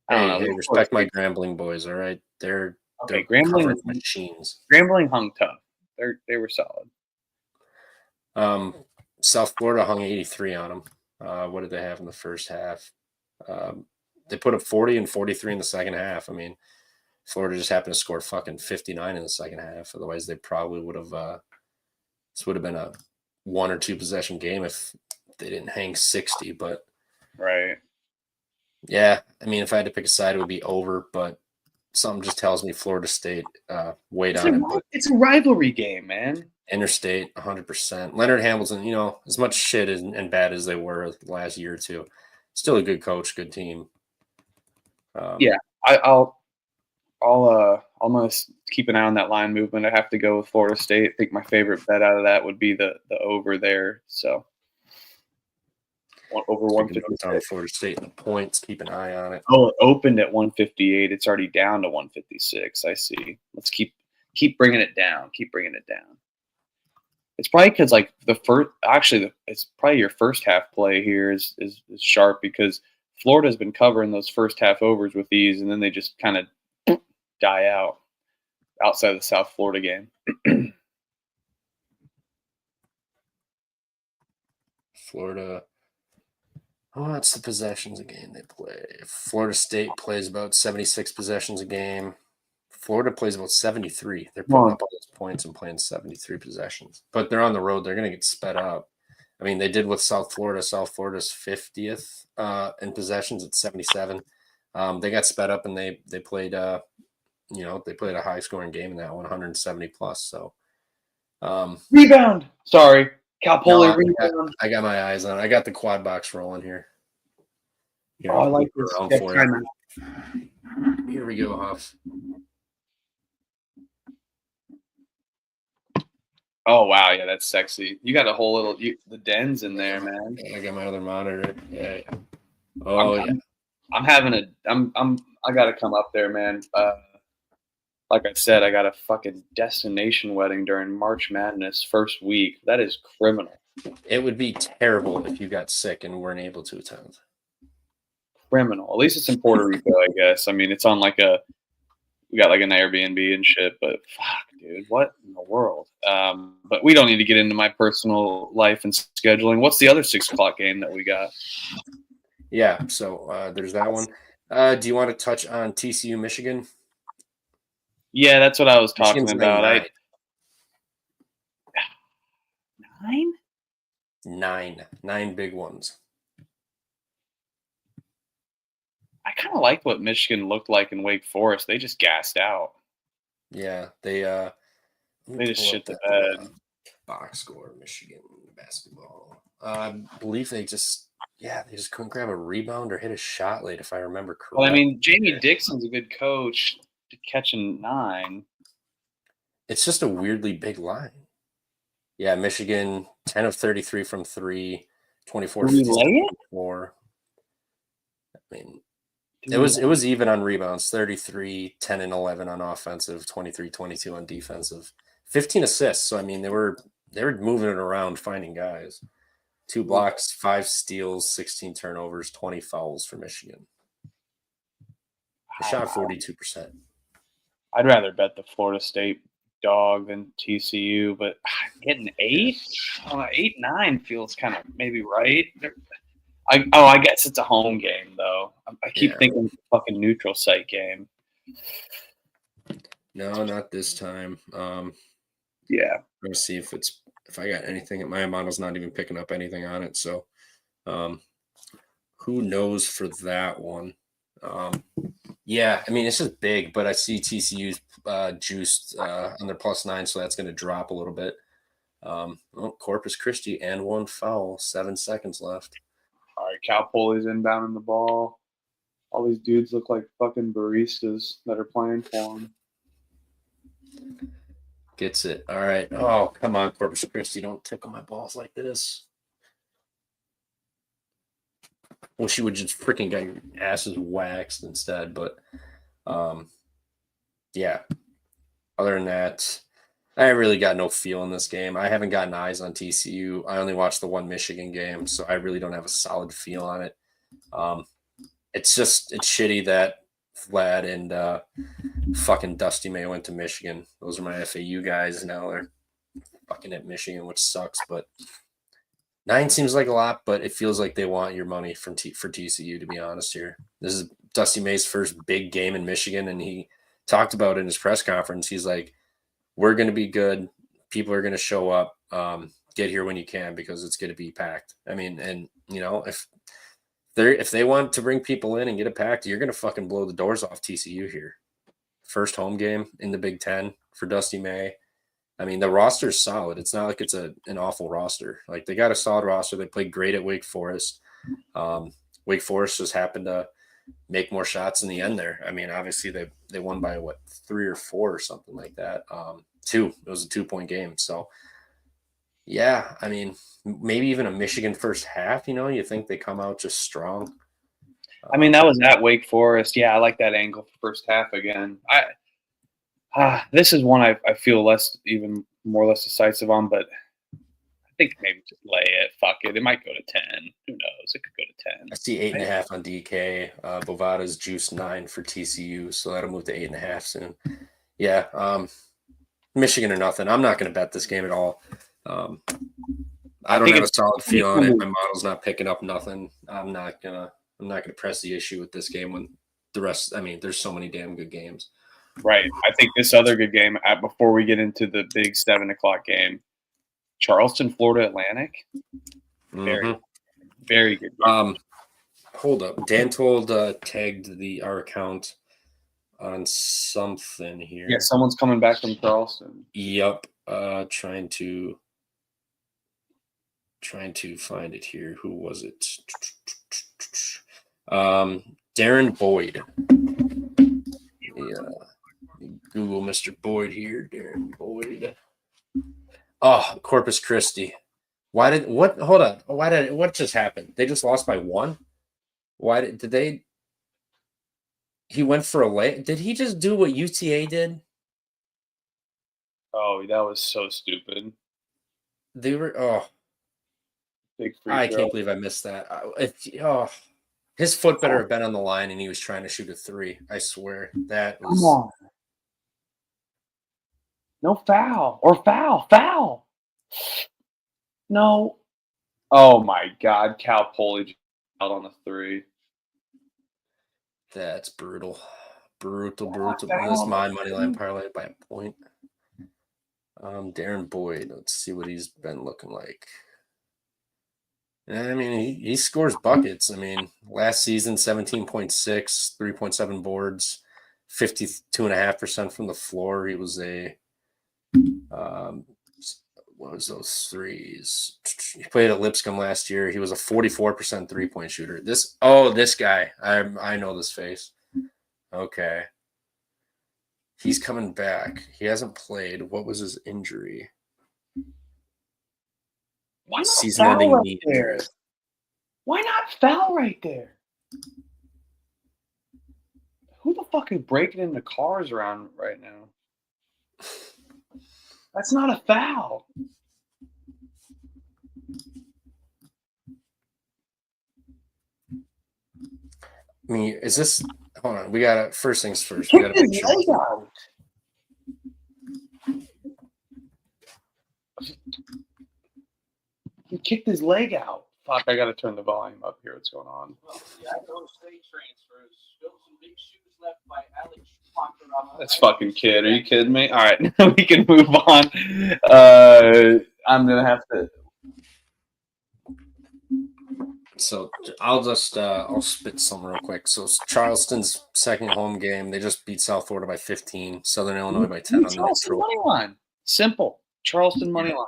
I don't Hey, know. hey, respect my Grambling boys. All right, they're Okay, coverage machines. Grambling hung tough. They were solid. South Florida hung 83 on them. What did they have in the first half? They put up 40 and 43 in the second half. I mean, Florida just happened to score fucking 59 in the second half. Otherwise, they probably would have. This would have been a 1 or 2 possession game if they didn't hang 60. But right, yeah, I mean, if I had to pick a side, it would be over. But something just tells me Florida State weighed on it. It's a rivalry game, man. Interstate, 100%. Leonard Hamilton, as much shit and bad as they were the last year or two, still a good coach, good team. Yeah, I'm gonna keep an eye on that line movement. I have to go with Florida State. I think my favorite bet out of that would be the over there. So over 156. Florida State and the points. Keep an eye on it. Oh, it opened at 158. It's already down to 156. I see. Let's keep bringing it down. Keep bringing it down. It's probably because it's probably your first half play here is sharp because Florida's been covering those first half overs with these, and then they just kind of die out outside of the South Florida game. Florida. Oh, that's the possessions a game they play. Florida State plays about 76 possessions a game. Florida plays about 73. They're putting up all those points and playing 73 possessions. But they're on the road. They're going to get sped up. I mean, they did with South Florida. South Florida's 50th in possessions at 77. They got sped up and they played they played a high scoring game in that 170 plus. So rebound. Sorry. Cal Poly rebound. I got my eyes on it. I got the quad box rolling here. I like this. Here we go, Huff. Oh wow, yeah, that's sexy. You got a whole little the dens in there, man. I got my other monitor. Yeah. Oh yeah. I gotta come up there, man. Like I said, I got a fucking destination wedding during March Madness first week. That is criminal. It would be terrible if you got sick and weren't able to attend. Criminal. At least it's in Puerto Rico, I guess. I mean, it's on we got like an Airbnb and shit, but fuck, dude, what in the world? But we don't need to get into my personal life and scheduling. What's the other 6 o'clock game that we got? Yeah, so there's that one. Do you want to touch on TCU Michigan? Yeah, that's what I was talking about. 9 big ones. I kind of liked what Michigan looked like in Wake Forest. They just gassed out. Yeah, they just shit the bed. Box score, Michigan basketball. I believe they just couldn't grab a rebound or hit a shot late, if I remember correctly. Well, I mean, Jamie Dixon's a good coach to catching 9. It's just a weirdly big line. Yeah, Michigan 10 of 33 from 3, 24 4. I mean, it was even on rebounds, 33, 10 and 11 on offensive, 23, 22 on defensive, 15 assists. So I mean, they were moving it around, finding guys. 2 blocks, 5 steals, 16 turnovers, 20 fouls for Michigan. They shot 42%. I'd rather bet the Florida State dog than TCU, but getting 8, 8-9 feels kind of maybe right. I guess it's a home game though. I keep thinking it's a fucking neutral site game. No, not this time. Yeah. Let me see if I got anything. My model's not even picking up anything on it. So, who knows for that one? Yeah, I mean, it's just big, but I see TCU's juiced on their +9, so that's going to drop a little bit. Corpus Christi and 1 foul, 7 seconds left. All right, Cal Poly's inbounding the ball. All these dudes look like fucking baristas that are playing for him. Gets it. All right. Oh, come on, Corpus Christi. Don't tickle my balls like this. Wish you would just freaking get your asses waxed instead. But, yeah. Other than that, I really got no feel in this game. I haven't gotten eyes on TCU. I only watched the one Michigan game, so I really don't have a solid feel on it. Um, it's shitty that Vlad and fucking Dusty May went to Michigan. Those are my FAU guys. Now they're fucking at Michigan, which sucks. But 9 seems like a lot, but it feels like they want your money for TCU. To be honest, here, this is Dusty May's first big game in Michigan, and he talked about it in his press conference. He's like, "We're going to be good. People are going to show up. Get here when you can because it's going to be packed." I mean, and if they want to bring people in and get it packed, you're going to fucking blow the doors off TCU here. First home game in the Big Ten for Dusty May. I mean, the roster is solid. It's not like it's an awful roster. Like, they got a solid roster. They played great at Wake Forest. Wake Forest just happened to make more shots in the end there. I mean, obviously they won by 3 or 4 or something like that. 2. It was a 2-point game. So yeah, I mean, maybe even a Michigan first half. You think they come out just strong. I mean, that was at Wake Forest. Yeah, I like that angle for first half again. This is one I feel even more or less decisive on, but I think maybe just lay it. Fuck it. It might go to 10. Who knows? It could go to 10. I see 8.5 on DK. Bovada's juice 9 for TCU, so that'll move to 8.5 soon. Yeah, Michigan or nothing. I'm not going to bet this game at all. I don't have a solid feel on it. My model's not picking up nothing. I'm not gonna press the issue with this game when the rest. I mean, there's so many damn good games. Right. I think this other good game before we get into the big 7:00 game, Charleston, Florida Atlantic. Very, very good game. Hold up. Dan tagged our account on something here. Yeah, someone's coming back from Charleston. Yep. Trying to find it here. Who was it? Darren Boyd. Yeah. Google Mr. Boyd here. Darren Boyd. Oh, Corpus Christi. Hold on. What just happened? They just lost by 1? He went for a lay. Did he just do what UTA did? Oh, that was so stupid. They were, big free I throw. Can't believe I missed that. His foot better have been on the line and he was trying to shoot a 3. I swear. That was. Come on. No foul. Or foul. No. Oh my God. Cal Poly out on the 3. That's brutal. Brutal. That's my money line parlay by a point. Darren Boyd. Let's see what he's been looking like. I mean, he scores buckets. I mean, last season, 17.6, 3.7 boards, 52.5% from the floor. He was what was those threes? He played at Lipscomb last year. He was a 44% three-point shooter. This guy. I know this face. Okay. He's coming back. He hasn't played. What was his injury? Why not season-ending foul knee right injury. there? Why not foul right there? Who the fuck is breaking into cars around right now? That's not a foul. I mean, is this? Hold on. We got to first things first. We got to make sure. He kicked his leg out. Fuck! I got to turn the volume up here. What's going on? That's fucking kid. Are you kidding me? All right, we can move on. I'm gonna have to. So I'll spit some real quick. So Charleston's second home game, they just beat South Florida by 15, Southern Illinois by 10 on the Charleston money line. Simple. Charleston money line.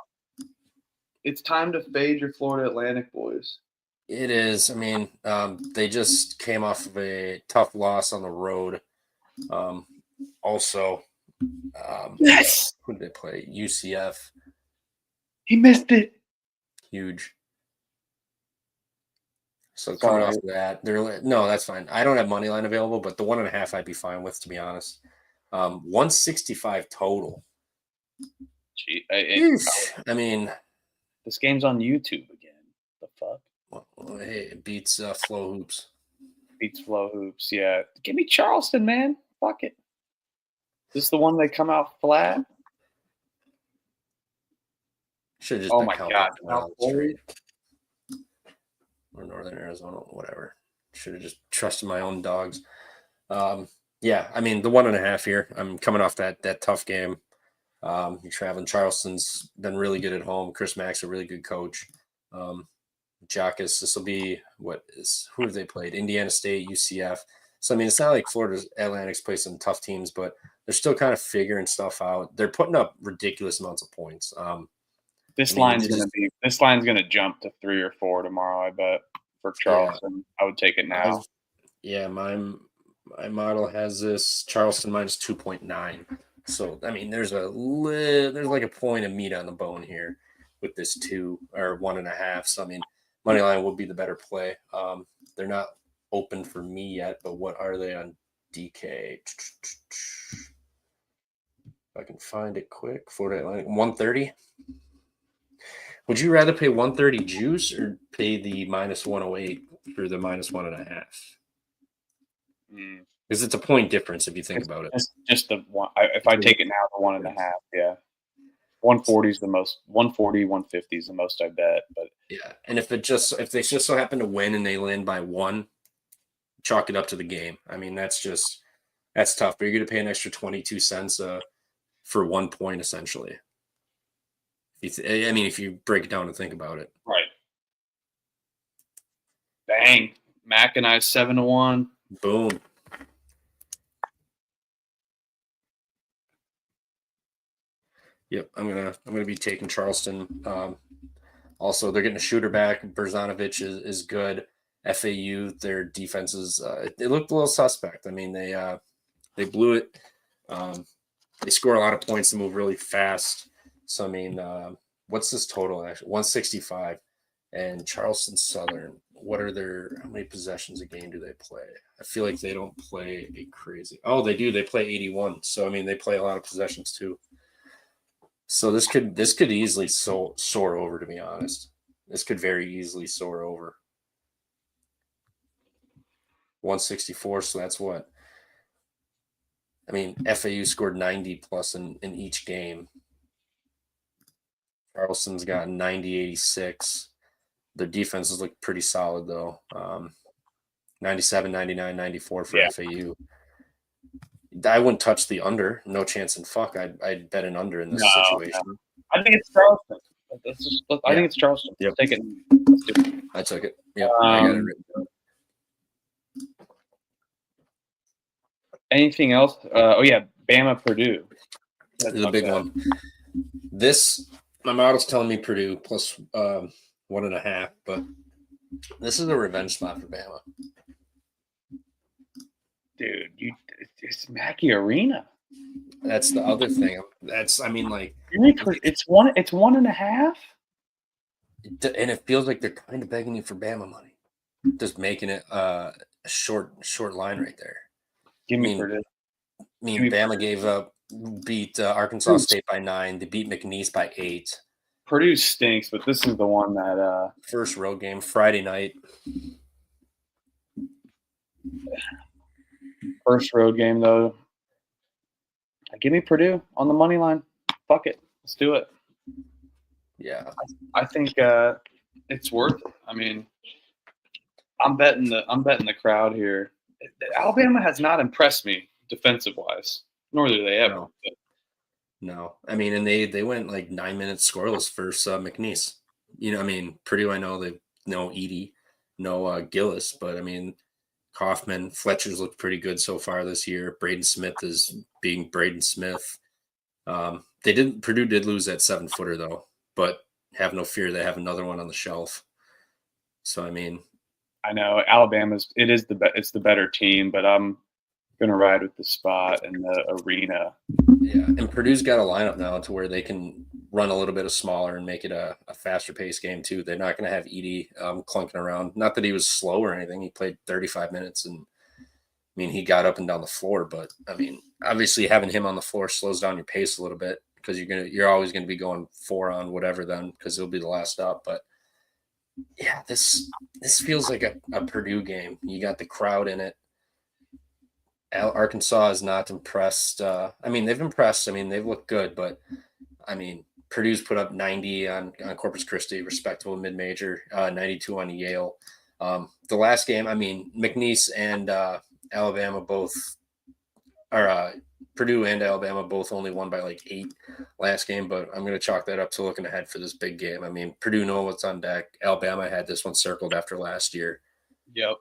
It's time to fade your Florida Atlantic boys. It is. I mean, they just came off of a tough loss on the road. Also, yes. Who did they play? UCF. He missed it. Huge. So coming off of that, no, that's fine. I don't have money line available, but the 1.5 I'd be fine with, to be honest. 165 total. I mean, this game's on YouTube again. The fuck? well, hey, it beats Flow Hoops. Beats Flow Hoops. Yeah. Give me Charleston, man. Fuck it. Is this the one they come out flat? Should have just Oh been my Cal God. Poly straight. Or Northern Arizona, whatever. Should have just trusted my own dogs. Yeah, I mean the 1.5 here. I'm coming off that tough game. You're traveling. Charleston's been really good at home. Chris Mack's a really good coach. Jacques, this will be who have they played? Indiana State, UCF. So I mean, it's not like Florida Atlantic's played some tough teams, but they're still kind of figuring stuff out. They're putting up ridiculous amounts of points. This line's gonna jump to 3 or 4 tomorrow. I bet for Charleston. Yeah. I would take it now. My model has this Charleston minus 2.9. So I mean, there's like a point of meat on the bone here with this 2 or 1.5. So I mean, money line will be the better play. They're not open for me yet, but what are they on DK? If I can find it quick, Florida Atlantic 130. Would you rather pay 130 juice or pay the minus 108 for the minus 1.5? Because it's a point difference if you think about it. Just the one. If I take it now, the 1.5, yeah. 140 is the most. 140, 150 is the most I bet. But yeah, and if they just so happen to win and they land by 1, chalk it up to the game. I mean, that's tough. But you're going to pay an extra 22 cents for 1 point essentially. If you break it down and think about it. Right. Bang. Mac and I 7-1. Boom. Yep, I'm gonna be taking Charleston. Also, they're getting a shooter back. Berzanovic is good. FAU, their defenses, they looked a little suspect. I mean, they blew it. They score a lot of points to move really fast. So I mean, what's this total actually? 165. And Charleston Southern, how many possessions a game do they play? I feel like they don't play a crazy. Oh, they do. They play 81. So I mean, they play a lot of possessions too. So this could easily soar over, to be honest. This could very easily soar over. 164, so that's what? I mean, FAU scored 90 plus in each game. Charleston's got 90, 86. Their defenses look pretty solid, though. 97, 99, 94 for FAU. I wouldn't touch the under. No chance in fuck. I'd bet an under in this situation. No. I think it's Charleston. I think it's Charleston. Yep. Take it. I took it. Yeah. I got it written down. Anything else? Bama Purdue. That's the big one. My model's telling me Purdue plus 1.5, but this is a revenge spot for Bama. Dude, it's Mackey Arena. That's the other thing. It's 1.5. And it feels like they're kind of begging you for Bama money, just making it a short line right there. Purdue. Bama beat Arkansas State by 9. They beat McNeese by 8. Purdue stinks, but this is the one that first road game Friday night. First road game though. Give me Purdue on the money line. Fuck it, let's do it. Yeah, I think it's worth it. I mean, I'm betting the crowd here. Alabama has not impressed me defensive wise, nor do they ever. No, I mean, and they went like 9 minutes scoreless versus McNeese. Purdue. I know they no Edey, no Gillis, but I mean, Kaufman, Fletcher's looked pretty good so far this year. Braden Smith is being Braden Smith. Purdue did lose that 7-footer though, but have no fear, they have another one on the shelf. So I mean, I know Alabama's it's the better team, but I'm gonna ride with the spot and the arena. Yeah, and Purdue's got a lineup now to where they can run a little bit of smaller and make it a faster paced game too. They're not going to have Edey clunking around. Not that he was slow or anything. He played 35 minutes, and he got up and down the floor. But obviously having him on the floor slows down your pace a little bit because you're always gonna be going 4 on whatever then because it'll be the last up. But yeah, this feels like a Purdue game. You got the crowd in it. Arkansas is not impressed. I mean, they've impressed. I mean, they've looked good, but I mean, Purdue's put up 90 on Corpus Christi, respectable mid-major, 92 on Yale. The last game, I mean, McNeese and Alabama both, or Purdue and Alabama both only won by like 8 last game, but I'm going to chalk that up to looking ahead for this big game. I mean, Purdue know what's on deck. Alabama had this one circled after last year. Yep.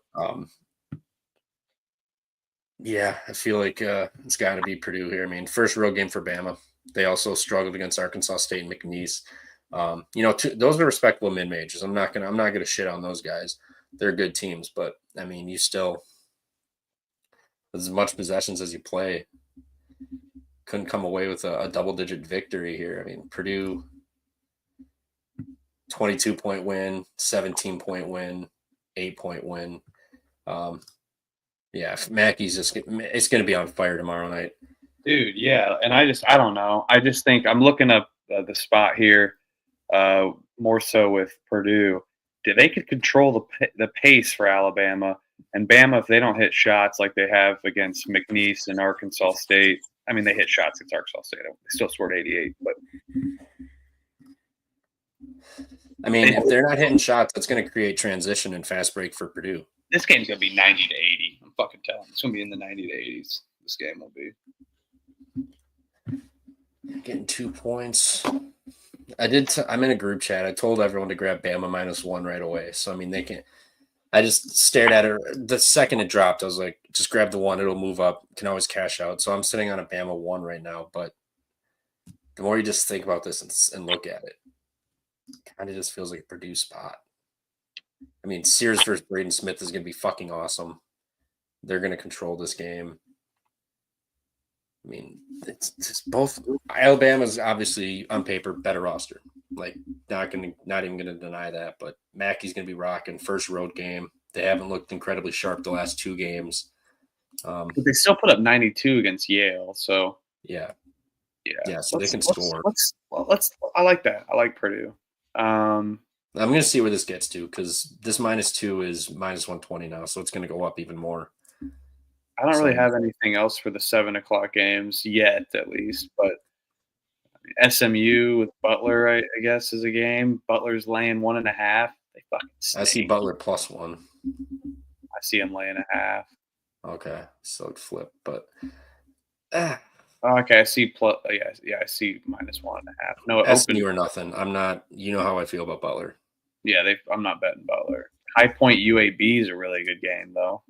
Yeah, I feel like it's got to be Purdue here. I mean, first road game for Bama. They also struggled against Arkansas State and McNeese. Those are respectable mid majors. I'm not gonna shit on those guys. They're good teams, but I mean, you still as much possessions as you play couldn't come away with a double digit victory here. I mean, Purdue 22-point win, 17-point win, 8-point win. Yeah, Mackey's it's going to be on fire tomorrow night. Dude, yeah. And I don't know. I just think I'm looking up the spot here more so with Purdue. They could control the pace for Alabama. And Bama, if they don't hit shots like they have against McNeese and Arkansas State, I mean, they hit shots against Arkansas State. They still scored 88. But I mean, if they're not hitting shots, that's going to create transition and fast break for Purdue. This game's going to be 90 to 80. I'm fucking telling you. It's going to be in the 90 to 80s. This game will be. Getting 2 points. I'm in a group chat. I told everyone to grab Bama -1 right away. So, I mean, they can. I just stared at it. The second it dropped, I was like, just grab the 1. It'll move up. Can always cash out. So I'm sitting on a Bama 1 right now. But the more you just think about this and look at it, kind of just feels like a Purdue spot. I mean, Sears versus Braden Smith is going to be fucking awesome. They're going to control this game. I mean, it's both. Alabama's obviously on paper better roster. Like, not even gonna deny that. But Mackey's gonna be rocking first road game. They haven't looked incredibly sharp the last 2 games. But they still put up 92 against Yale. So yeah. So they can score. I like that. I like Purdue. I'm gonna see where this gets to because this -2 is -120 now, so it's gonna go up even more. I don't really have anything else for the 7 o'clock games yet, at least. But SMU with Butler, I guess, is a game. Butler's laying 1.5. They fucking stink. I see Butler +1. I see him laying 0.5. Okay, so it flip, but okay, I see plus. Yeah, I see -1.5. No, SMU or nothing. I'm not. You know how I feel about Butler. Yeah, I'm not betting Butler. High Point UAB is a really good game, though.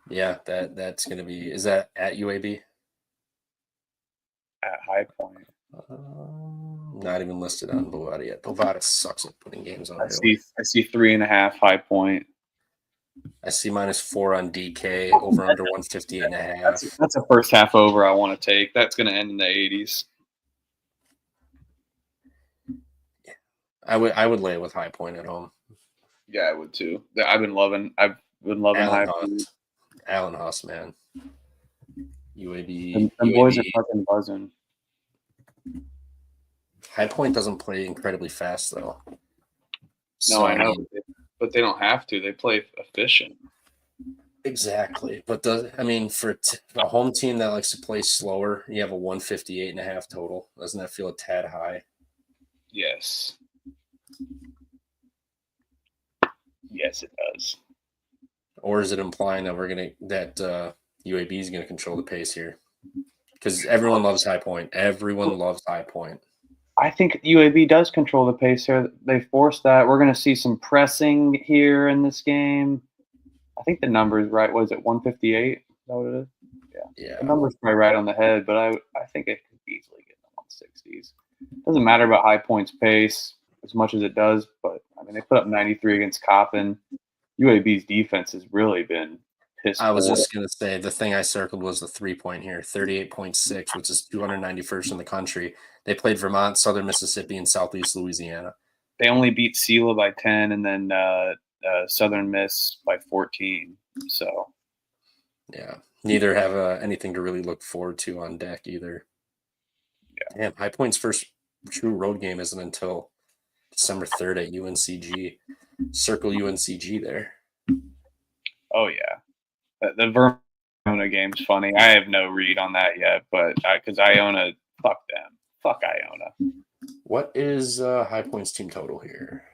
Yeah, that's going to be. Is that at UAB? At High Point. Not even listed on Bovada yet. Bovada sucks at putting games on. I see 3.5 High Point. I see -4 on DK, over under 158.5. That's a first half over I want to take. That's going to end in the 80s. I would lay it with High Point at home. Yeah, I would too. I've been loving High Point. Allen Huss, man. UAB. And boys are fucking buzzing. High Point doesn't play incredibly fast, though. No, I know, but they don't have to. They play efficient. Exactly. But for a home team that likes to play slower, you have a 158.5 total. Doesn't that feel a tad high? Yes. Yes, it does. Or is it implying that UAB is gonna control the pace here? Because everyone loves High Point. Everyone loves High Point. I think UAB does control the pace here. They forced that. We're going to see some pressing here in this game. I think the number is right. What is it, 158? Is that what it is? Yeah. The number's probably right on the head, but I think it could easily get in the 160s. Doesn't matter about High Point's pace as much as it does, but I mean, they put up 93 against Coppin. UAB's defense has really been pissed. I was just going to say the thing I circled was the 3-point here, 38.6, which is 291st in the country. They played Vermont, Southern Mississippi, and Southeast Louisiana. They only beat SELA by 10 and then Southern Miss by 14. So, yeah, neither have anything to really look forward to on deck either. Damn, High Point's first true road game isn't until December 3rd at UNCG. Circle UNCG there. Oh yeah, the Verona game's funny. I have no read on that yet, but because Iona, fuck them, fuck Iona. What is High Point's team total here?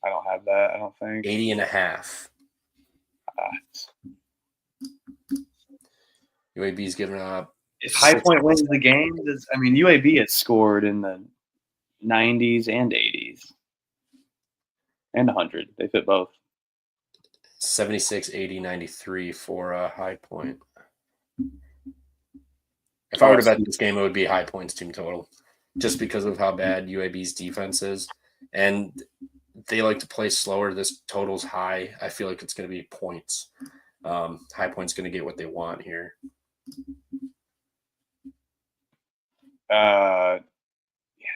I don't have that. I don't think 80.5. Uh, UAB's giving up. if High Point wins the game, UAB has scored in the 90s and 80s and 100. They fit both. 76, 80, 93 for High Point. If I were to bet this game, it would be High Point's team total, just because of how bad UAB's defense is. And they like to play slower. This total's high. I feel like it's going to be points. High Point's going to get what they want here. Yeah,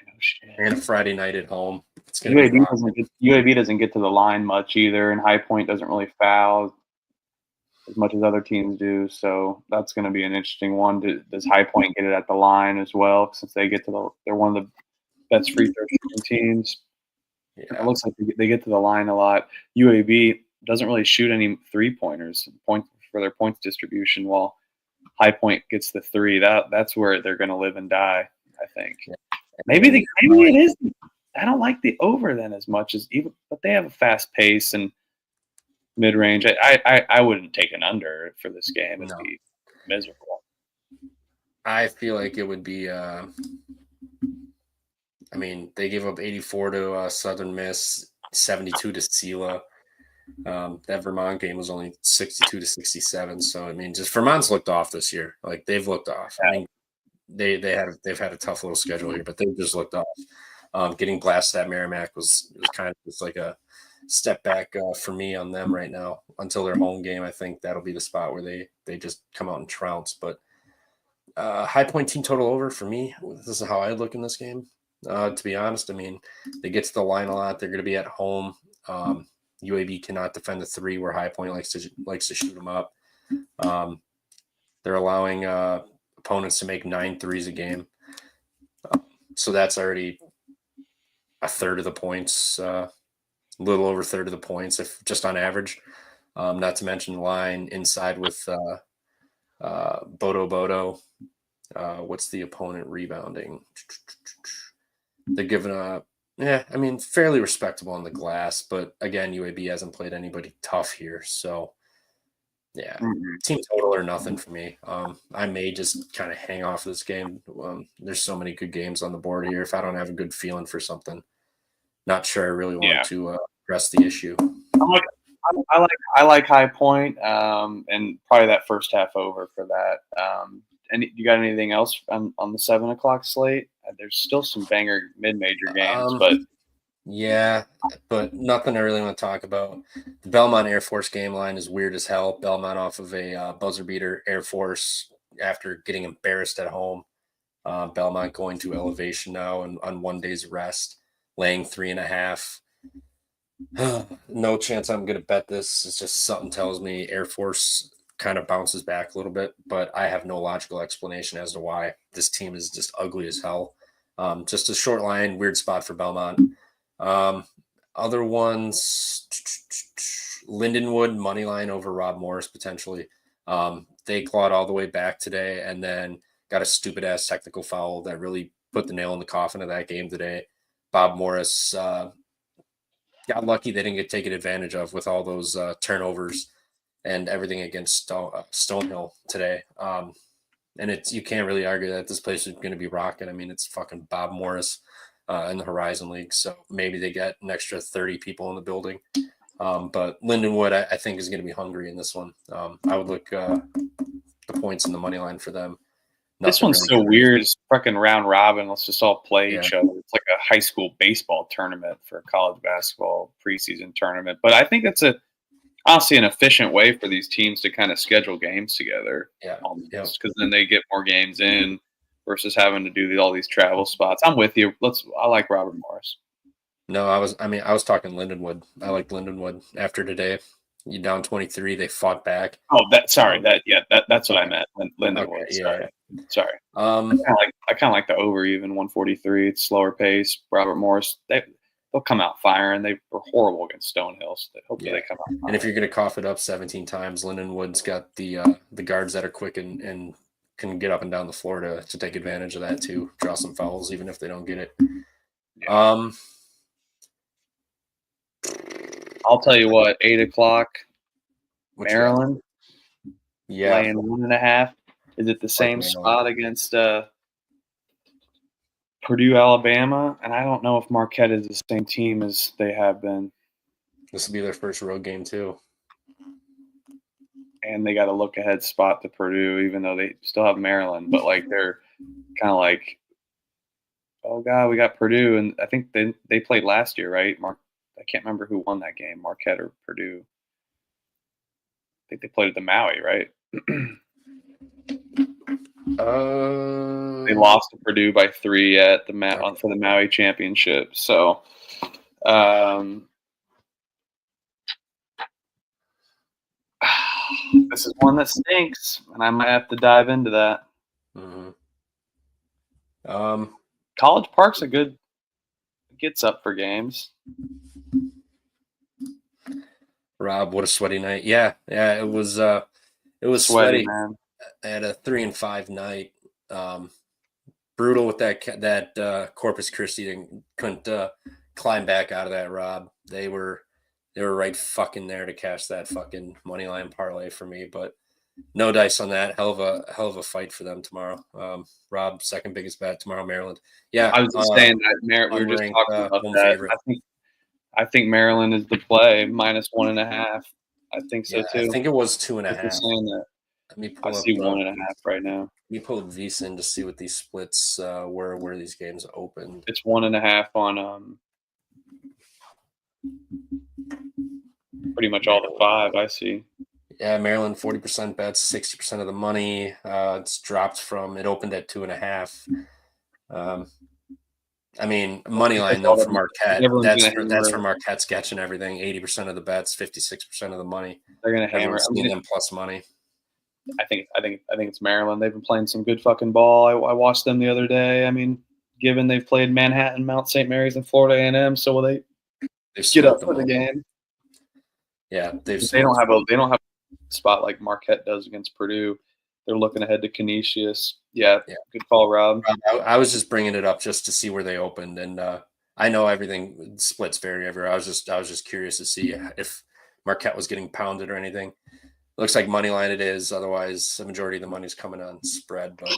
no shit. And a Friday night at home. It's going UAB doesn't get to the line much either, and High Point doesn't really foul as much as other teams do. So that's going to be an interesting one. Does High Point get it at the line as well? Since they get to they're one of the best free throw shooting teams. Yeah. It looks like they get to the line a lot. UAB doesn't really shoot any 3-pointers for their points distribution, while High Point gets the 3. That's where they're going to live and die, I think. Yeah. Maybe it is. I don't like the over then as much but they have a fast pace and mid range. I wouldn't take an under for this game. It'd be miserable. I feel like it would be. They gave up 84 to Southern Miss, 72 to Sela. That Vermont game was only 62 to 67. So just Vermont's looked off this year. Like they've looked off. Yeah. They've had a tough little schedule here, but they've just looked off. Getting blasted at Merrimack was kind of just like a step back for me on them right now until their home game. I think that'll be the spot where they just come out and trounce. But High Point team total over for me. This is how I look in this game. To be honest, they get to the line a lot. They're going to be at home. UAB cannot defend the 3 where High Point likes to shoot them up. They're allowing opponents to make 9 threes a game. So that's already a third of the points, a little over a third of the points, if just on average. Not to mention the line inside with Bodo. What's the opponent rebounding? They're giving up, fairly respectable on the glass. But again, UAB hasn't played anybody tough here. So, yeah, team total or nothing for me. I may just kind of hang off this game. There's so many good games on the board here. If I don't have a good feeling for something, not sure I really want to address the issue. I like High Point, and probably that first half over for that. And you got anything else on the 7 o'clock slate? There's still some banger mid-major games, but nothing I really want to talk about. The Belmont Air Force game line is weird as hell. Belmont off of a buzzer beater. Air Force after getting embarrassed at home. Belmont going to elevation now and on 1 day's rest, laying 3.5. No chance I'm going to bet this. It's just something tells me Air Force kind of bounces back a little bit, but I have no logical explanation as to why. This team is just ugly as hell. Just a short line, weird spot for Belmont. Other ones, Lindenwood money line over Rob Morris potentially. They clawed all the way back today and then got a stupid ass technical foul that really put the nail in the coffin of that game today. Bob Morris got lucky they didn't get taken advantage of with all those turnovers and everything against Stonehill today. And you can't really argue that this place is going to be rocking. It's fucking Bob Morris in the Horizon League. So maybe they get an extra 30 people in the building. But Lindenwood, I think, is going to be hungry in this one. I would look the points in the money line for them. This one's so weird. It's fucking round robin. Let's just all play each other. It's like a high school baseball tournament for a college basketball preseason tournament. But I think that's honestly an efficient way for these teams to kind of schedule games together. Yeah. Because then they get more games in versus having to do all these travel spots. I'm with you. I like Robert Morris. No, I was talking Lindenwood. I like Lindenwood after today. You down 23. They fought back. Oh, that's what I meant. Lindenwood. Okay, Sorry. Um, I kind of like the over even 143. It's slower pace. Robert Morris, they'll come out firing. They were horrible against Stonehill. So hopefully they come out firing. And if you're going to cough it up 17 times, Lindenwood's got the guards that are quick and can get up and down the floor to take advantage of that too. Draw some fouls even if they don't get it. Yeah. I'll tell you what, 8 o'clock, Maryland, laying 1.5. Is it the same spot against Purdue, Alabama? And I don't know if Marquette is the same team as they have been. This will be their first road game too. And they got a look-ahead spot to Purdue, even though they still have Maryland. But, like, they're kind of like, oh, God, we got Purdue. And I think they played last year, right? I can't remember who won that game, Marquette or Purdue. I think they played at the Maui, right? They lost to Purdue by 3 at for the Maui championship. So, this is one that stinks, and I might have to dive into that. Mm-hmm. College Park's gets up for games. Rob, what a sweaty night! Yeah, it was sweaty, man. I had a 3-5 night. Brutal with that Corpus Christi couldn't climb back out of that. Rob, they were right fucking there to cash that fucking money line parlay for me, but no dice on that. Hell of a fight for them tomorrow. Rob, second biggest bet tomorrow, Maryland. Yeah, I was just saying that we were just talking about that. Favorite. I think Maryland is the play -1.5. I think so too. I think it was 2.5. Saying that. Let me pull I see 1.5 right now. Let me pull VSiN to see what these splits where these games opened. It's 1.5 on pretty much all the 5 I see. Yeah, Maryland 40% bets, 60% of the money. It's dropped from it opened at 2.5. I mean, money line though for Marquette. That's for Marquette sketching everything. 80% of the bets, 56% of the money. They're gonna hammer them plus money. I think it's Maryland. They've been playing some good fucking ball. I watched them the other day. I mean, given they've played Manhattan, Mount St. Mary's, and Florida A&M, so will they get up for the game? Yeah, they don't have a spot like Marquette does against Purdue. They're looking ahead to Canisius. Yeah, good call, Rob. I was just bringing it up just to see where they opened, and I know everything splits vary everywhere. I was just curious to see if Marquette was getting pounded or anything. Looks like money line it is. Otherwise, the majority of the money's coming on spread. But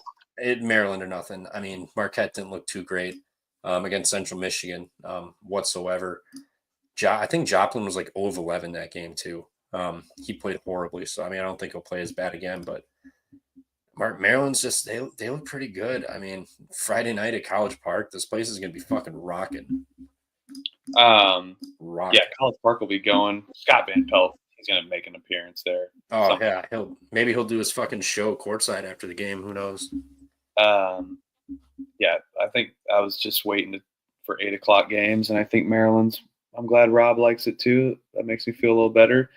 Maryland or nothing. I mean, Marquette didn't look too great against Central Michigan whatsoever. I think Joplin was like 0 of 11 that game too. He played horribly. So I mean, I don't think he'll play as bad again. But Maryland's just they look pretty good. I mean, Friday night at College Park, this place is gonna be fucking rocking. Yeah, College Park will be going. Scott Van Pelt. He's gonna make an appearance there. Oh yeah, he'll do his fucking show courtside after the game. Who knows? Yeah, I think I was just waiting for 8 o'clock games, and I think Maryland's. I'm glad Rob likes it too. That makes me feel a little better.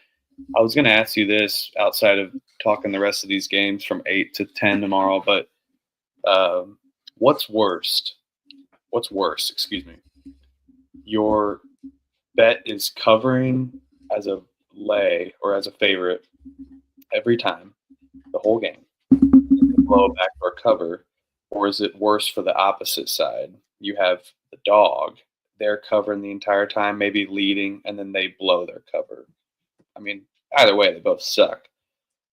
I was gonna ask you this outside of talking the rest of these games from 8 to 10 tomorrow, but what's worse? Excuse me. Your bet is covering as a lay or as a favorite every time, the whole game, blow a backdoor cover, or is it worse for the opposite side? You have the dog, they're covering the entire time, maybe leading, and then they blow their cover. I mean, either way, they both suck.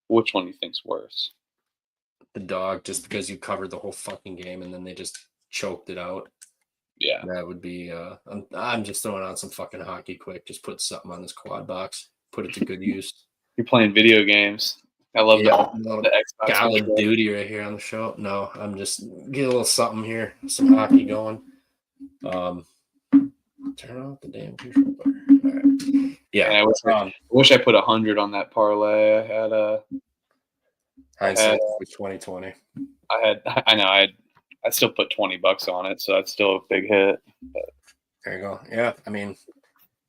Which one do you think's worse? The dog, just because you covered the whole fucking game and then they just choked it out. Yeah, that would be. I'm just throwing on some fucking hockey quick. Just put something on this quad box. Put it to good use. You're playing video games. I love the Xbox. Call of Duty right here on the show. No, I'm just get a little something here. Some hockey going. Turn off the damn controller. All right. Yeah. I wish I put 100 on that parlay. I had a hindsight with 2020. I still put $20 on it, so that's still a big hit. But. There you go. Yeah, I mean,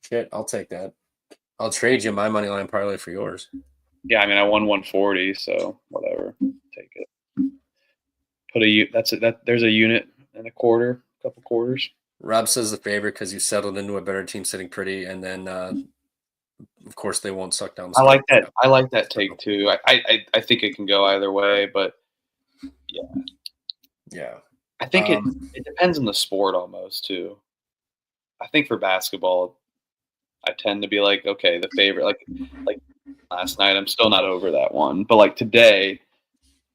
shit, I'll take that. I'll trade you my money line parlay for yours. Yeah, I mean, I won 140, so whatever. Take it. Put there's a unit and a quarter, a couple quarters. Rob says the favorite because you settled into a better team sitting pretty, and then of course they won't suck down the I like that. start. I like that take too. I think it can go either way, but Yeah. I think it depends on the sport almost too. I think for basketball, I tend to be like, okay, the favorite. Like last night, I'm still not over that one, but like today,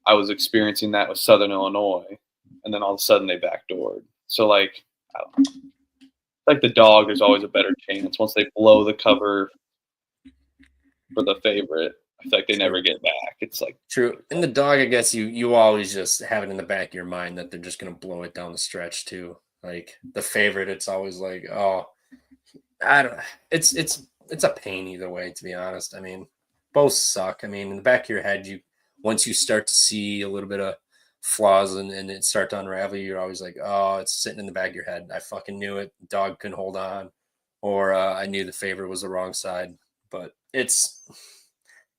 I was experiencing that with Southern Illinois, and then all of a sudden they backdoored. So like, I don't know. Like the dog, there's always a better chance once they blow the cover for the favorite. I feel like they never get back. It's like true. And the dog, I guess you always just have it in the back of your mind that they're just gonna blow it down the stretch too. Like the favorite, it's always like, oh, I don't. It's a pain either way, to be honest. I mean, both suck. I mean, in the back of your head, once you start to see a little bit of flaws and it start to unravel, you're always like, oh, it's sitting in the back of your head. I fucking knew it. Dog couldn't hold on, or I knew the favorite was the wrong side. But it's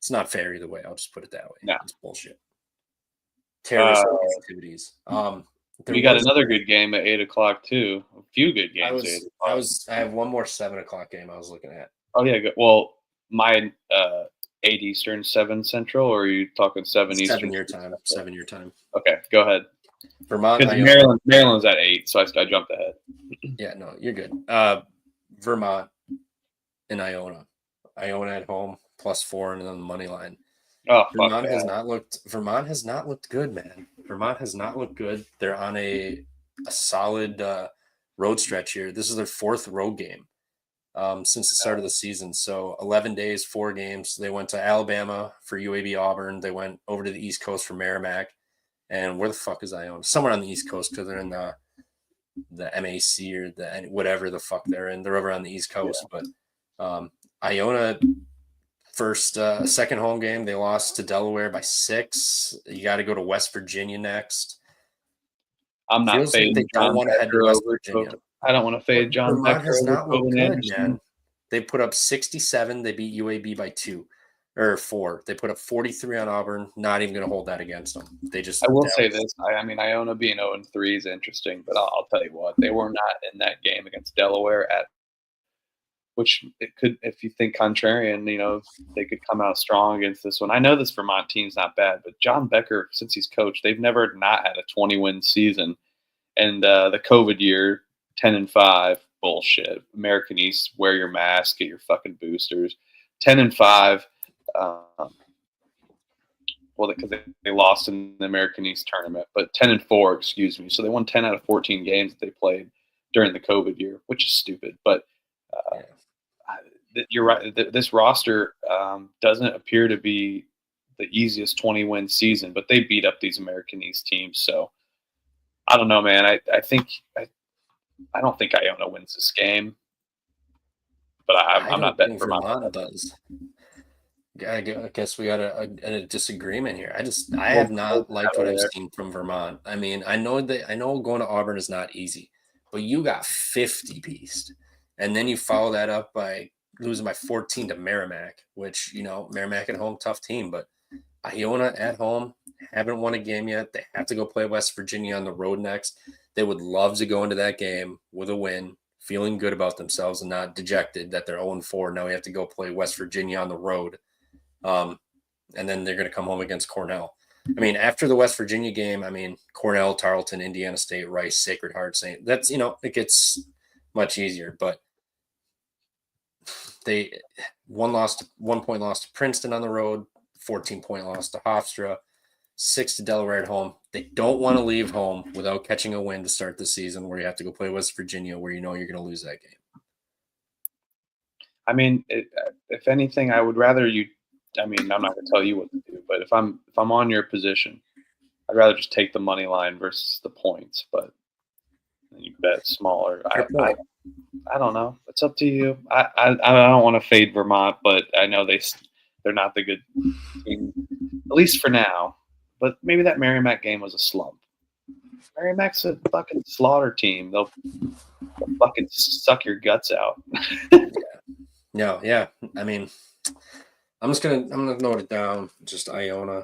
not fair either way. I'll just put it that way. No. It's bullshit. Terrorist activities. We got another good game at 8:00 too. A few good games. I have one more 7:00 game I was looking at. Oh yeah, good. Well, my 8 Eastern, 7 Central, or are you talking 7 Eastern? 7-year time. 7-year time. Okay, go ahead. Vermont. Because Maryland's at 8, so I jumped ahead. Yeah, no, you're good. Vermont and Iona. Iona at home +4 and then the money line. Oh, Vermont has not looked good, man. Vermont has not looked good. They're on a solid road stretch here. This is their 4th road game since the start of the season. So 11 days, 4 games. They went to Alabama for UAB Auburn. They went over to the East Coast for Merrimack. And where the fuck is Iona? Somewhere on the East Coast because they're in the MAC or the whatever the fuck they're in. They're over on the East Coast. Yeah. But Iona second home game, they lost to Delaware by 6. You got to go to West Virginia next. I'm not fading. They don't want to head to West Virginia. I don't want to fade John Vermont has not looked good, man. They put up 67. They beat UAB by 2 or 4. They put up 43 on Auburn. Not even going to hold that against them. I will say this. I mean, Iona being 0-3 is interesting, but I'll tell you what, they were not in that game against Delaware which it could, if you think contrarian, they could come out strong against this one. I know this Vermont team's not bad, but John Becker, since he's coached, they've never not had a 20-win season. And the COVID year, 10-5, bullshit. American East, wear your mask, get your fucking boosters. 10-5, because they lost in the American East tournament, but 10-4, excuse me. So they won 10 out of 14 games that they played during the COVID year, which is stupid. But you're right. This roster doesn't appear to be the easiest 20-win season, but they beat up these American East teams. So I don't know, man. I don't think Iona wins this game, but I'm not betting Vermont does. I guess we got a disagreement here. I have not liked what I've seen from Vermont. I mean, I know going to Auburn is not easy, but you got 50 pieced, and then you follow that up by losing by 14 to Merrimack, which, Merrimack at home, tough team, but Iona at home haven't won a game yet. They have to go play West Virginia on the road next. They would love to go into that game with a win, feeling good about themselves and not dejected that they're 0-4. Now we have to go play West Virginia on the road. And then they're going to come home against Cornell. I mean, after the West Virginia game, Cornell, Tarleton, Indiana State, Rice, Sacred Heart, St. That's, it gets much easier, but they 1 point loss to Princeton on the road, 14-point loss to Hofstra, 6 to Delaware at home. They don't want to leave home without catching a win to start the season where you have to go play West Virginia where you're going to lose that game. I mean, if anything, I would rather you – I'm not going to tell you what to do, but if I'm on your position, I'd rather just take the money line versus the points, but you bet smaller. I don't know. It's up to you. I don't want to fade Vermont, but I know they're not the good team, at least for now. But maybe that Merrimack game was a slump. Merrimack's a fucking slaughter team. They'll fucking suck your guts out. No, yeah. I mean, I'm gonna note it down. Just Iona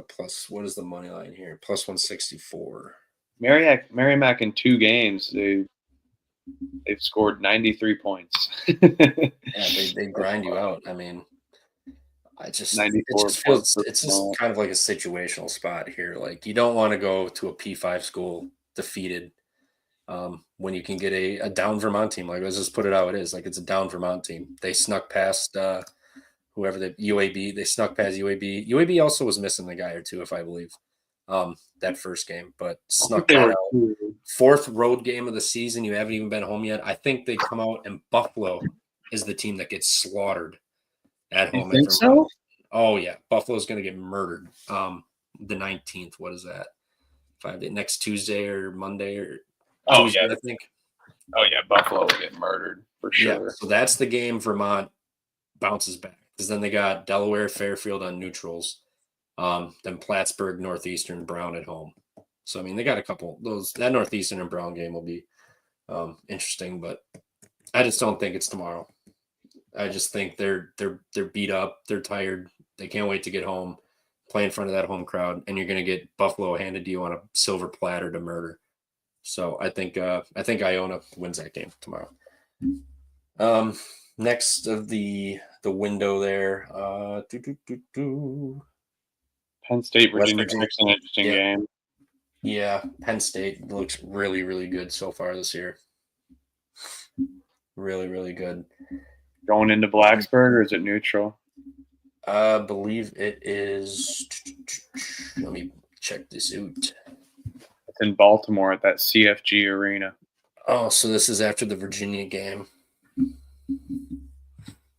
plus what is the money line here? Plus 164. Merrimack in 2 games, they've scored 93 points. Yeah, they grind you out. I mean, it 94 just points feels per it's just percent. kind of like a situational spot here. Like you don't want to go to a P5 school defeated when you can get a down Vermont team. Like let's just put it how it is. Like it's a down Vermont team. They snuck past whoever the UAB. They snuck past UAB. UAB also was missing the guy or two, if I believe, that first game, but I think snuck they that were out. two. Fourth road game of the season. You haven't even been home yet. I think they come out and Buffalo is the team that gets slaughtered at You home at think Vermont. so? Oh yeah, Buffalo's going to get murdered. The 19th. What is that? Next Tuesday or Monday or Oh Tuesday, yeah, I think. oh yeah. Buffalo will get murdered for Yeah, sure. so that's the game Vermont bounces back because then they got Delaware Fairfield on neutrals, then Plattsburgh Northeastern Brown at home. So I mean they got a couple those that Northeastern and Brown game will be interesting, but I just don't think it's tomorrow. I just think they're beat up, they're tired, they can't wait to get home, play in front of that home crowd, and you're going to get Buffalo handed to you on a silver platter to murder. So I think Iona wins that game tomorrow. Um, next of the window there, Penn State, West Virginia Virginia. Tech's an interesting Yeah, game. yeah. Penn State looks really really good so far this year. Really really good. Going into Blacksburg, or is it neutral? I believe it is. Let me check this out. It's in Baltimore at that CFG Arena Oh, so this is after the Virginia game.